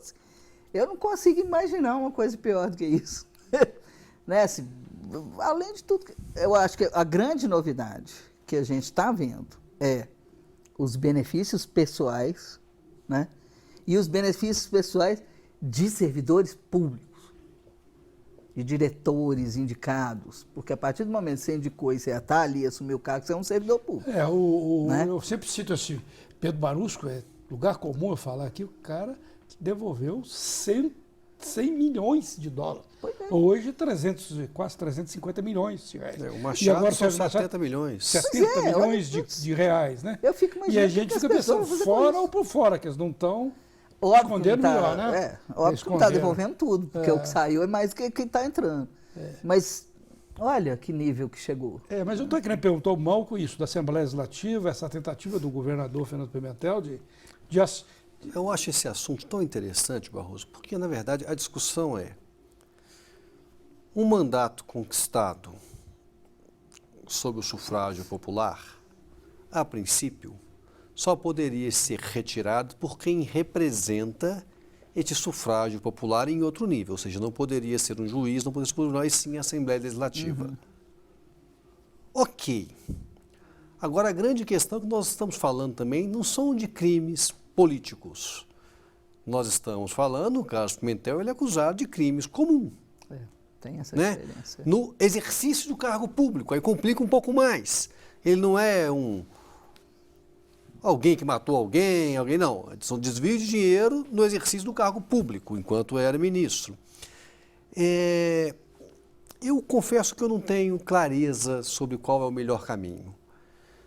Eu não consigo imaginar uma coisa pior do que isso. Né? Assim, além de tudo, eu acho que a grande novidade que a gente está vendo é os benefícios pessoais, né? E os benefícios pessoais de servidores públicos, de diretores indicados, porque a partir do momento que você indicou e você está ali, assumiu o cargo, você é um servidor público. Né? Eu sempre cito esse Pedro Barusco, é lugar comum eu falar aqui, o cara devolveu 100 milhões de dólares. Hoje, quase 350 milhões de reais. O Machado são 70 milhões. 70 milhões de reais, né? Eu fico imaginando. E a gente fica pensando, fora ou por fora, que eles não estão escondendo melhor, né? Óbvio que não está devolvendo tudo, porque o que saiu é mais que está entrando. Mas, olha que nível que chegou. Mas eu estou querendo perguntar o mal com isso, da Assembleia Legislativa, essa tentativa do governador Fernando Pimentel de Eu acho esse assunto tão interessante, Barroso, porque, na verdade, a discussão é um mandato conquistado sob o sufrágio popular, a princípio, só poderia ser retirado por quem representa este sufrágio popular em outro nível, ou seja, não poderia ser um juiz, não poderia ser um tribunal, e sim a Assembleia Legislativa. Ok. Agora, a grande questão que nós estamos falando também não são de crimes políticos. Nós estamos falando, no caso Pimentel, ele é acusado de crimes comuns. Tem essa diferença. No exercício do cargo público, aí complica um pouco mais. Ele não é alguém que matou alguém, não. São desvios de dinheiro no exercício do cargo público, enquanto era ministro. Eu confesso que eu não tenho clareza sobre qual é o melhor caminho.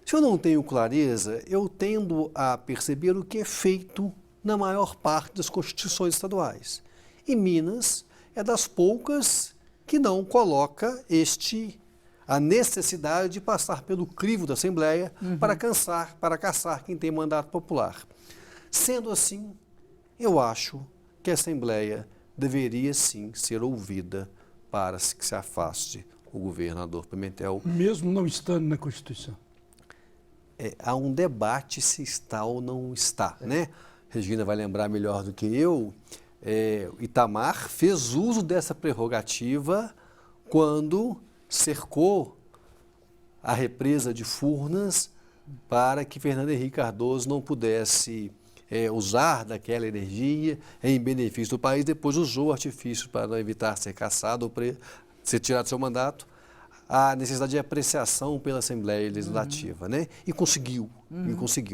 Se eu não tenho clareza, eu tendo a perceber o que é feito na maior parte das constituições estaduais. E Minas é das poucas que não coloca a necessidade de passar pelo crivo da Assembleia para caçar quem tem mandato popular. Sendo assim, eu acho que a Assembleia deveria sim ser ouvida para que se afaste o governador Pimentel. Mesmo não estando na Constituição. Há um debate se está ou não está, né? Regina vai lembrar melhor do que eu. Itamar fez uso dessa prerrogativa quando cercou a represa de Furnas para que Fernando Henrique Cardoso não pudesse usar daquela energia em benefício do país. Depois usou o artifício para evitar ser cassado ou ser tirado do seu mandato, a necessidade de apreciação pela Assembleia Legislativa, né? E conseguiu.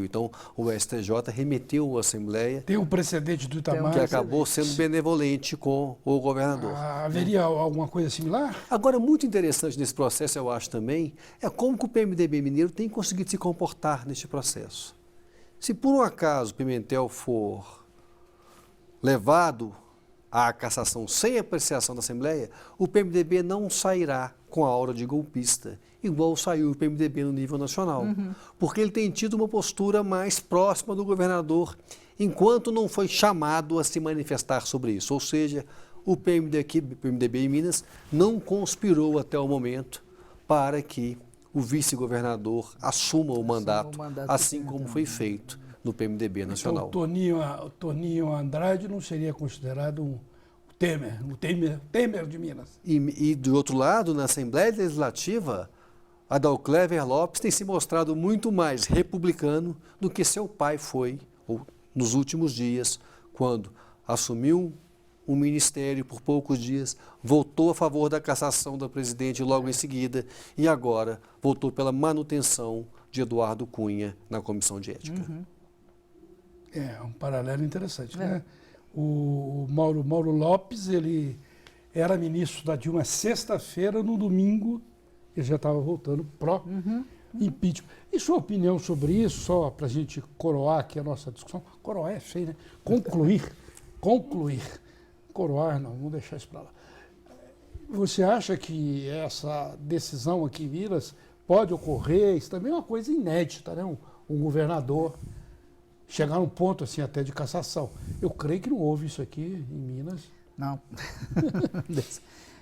Então, o STJ remeteu à Assembleia... Tem um precedente do Itamar. Que acabou sendo benevolente com o governador. Haveria alguma coisa similar? Agora, muito interessante nesse processo, eu acho também, é como que o PMDB mineiro tem conseguido se comportar neste processo. Se por um acaso Pimentel for levado à cassação sem apreciação da Assembleia, o PMDB não sairá com a aura de golpista, igual saiu o PMDB no nível nacional. Porque ele tem tido uma postura mais próxima do governador, enquanto não foi chamado a se manifestar sobre isso. Ou seja, o PMDB em Minas não conspirou até o momento para que o vice-governador assuma o mandato, assim do como foi feito no PMDB nacional. Então, o Toninho Andrade não seria considerado o Temer de Minas. E do outro lado, na Assembleia Legislativa, Adalcléver Lopes tem se mostrado muito mais republicano do que seu pai foi nos últimos dias, quando assumiu um ministério por poucos dias, votou a favor da cassação da presidente logo em seguida e agora votou pela manutenção de Eduardo Cunha na Comissão de Ética. É um paralelo interessante, né? O Mauro Lopes, ele era ministro da Dilma sexta-feira, no domingo ele já estava voltando pró-impeachment. E sua opinião sobre isso, só para a gente coroar aqui a nossa discussão, coroar é feio, né? Concluir. Coroar não, vamos deixar isso para lá. Você acha que essa decisão aqui em Minas pode ocorrer? Isso também é uma coisa inédita, né? Um governador chegar num ponto assim até de cassação. Eu creio que não houve isso aqui em Minas. Não.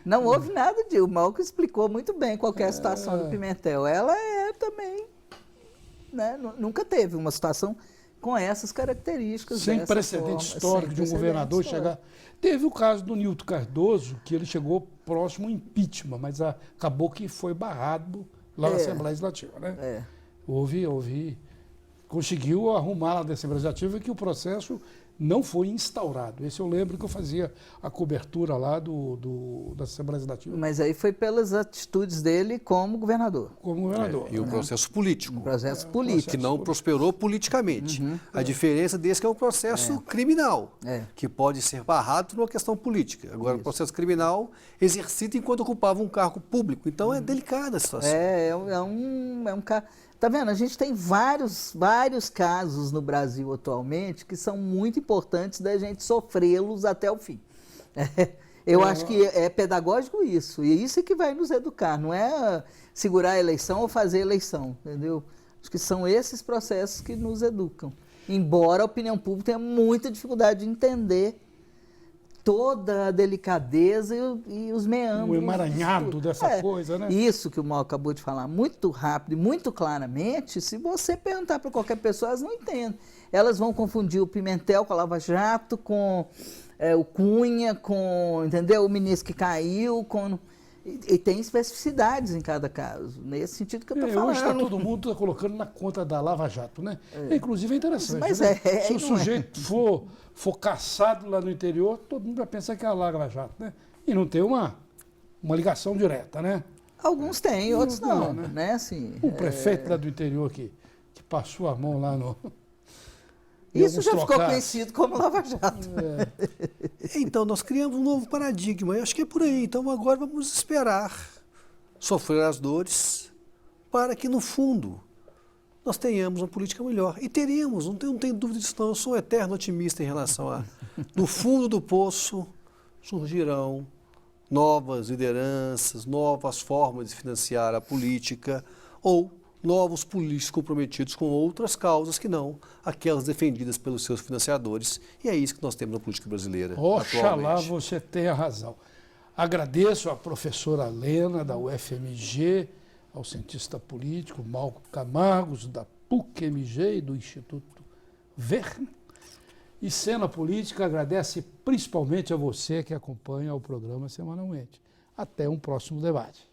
Não houve nada disso. O Malco explicou muito bem qual que é a situação do Pimentel. Ela é também, né? Nunca teve uma situação com essas características. Sem precedente histórico de um governador chegar. Teve o caso do Nilton Cardoso, que ele chegou próximo ao impeachment, mas acabou que foi barrado lá na Assembleia Legislativa, né? Houve. Conseguiu arrumar lá na Assembleia Legislativa que o processo não foi instaurado. Esse eu lembro que eu fazia a cobertura lá da Assembleia Legislativa. Mas aí foi pelas atitudes dele como governador. Como governador. E o processo político. Um processo político. Que não prosperou politicamente. A diferença desse é um processo criminal, que pode ser barrado por uma questão política. Agora, o processo criminal exercita enquanto ocupava um cargo público. Então, é delicada a situação. É um caso... Tá vendo? A gente tem vários casos no Brasil atualmente que são muito importantes da gente sofrê-los até o fim. Eu acho que é pedagógico isso, e isso é que vai nos educar, não é segurar a eleição ou fazer a eleição, entendeu? Acho que são esses processos que nos educam. Embora a opinião pública tenha muita dificuldade de entender toda a delicadeza e os meandros. O emaranhado dessa coisa, né? Isso que o Mal acabou de falar, muito rápido e muito claramente, se você perguntar para qualquer pessoa, elas não entendem. Elas vão confundir o Pimentel com a Lava Jato, com o Cunha, com, entendeu? O ministro que caiu, com... E tem especificidades em cada caso, nesse sentido que eu estou falando. Hoje está todo mundo colocando na conta da Lava Jato, né? Inclusive é interessante. Mas né? Se o sujeito for caçado lá no interior, todo mundo vai pensar que é a Lava Jato, né? E não tem uma ligação direta, né? Alguns têm, outros não, né? Assim, o prefeito lá do interior que passou a mão lá no... Isso já ficou conhecido como Lava Jato. Então, nós criamos um novo paradigma, eu acho que é por aí. Então, agora vamos esperar sofrer as dores para que, no fundo, nós tenhamos uma política melhor. E teremos, não tenho dúvida disso não. Eu sou um eterno otimista em relação a... No fundo do poço surgirão novas lideranças, novas formas de financiar a política ou novos políticos comprometidos com outras causas que não aquelas defendidas pelos seus financiadores. E é isso que nós temos na política brasileira. Oxalá você tenha razão. Agradeço à professora Lena, da UFMG, ao cientista político Malco Camargos, da PUC-MG e do Instituto Verne. E Cena Política agradece principalmente a você que acompanha o programa semanalmente. Até um próximo debate.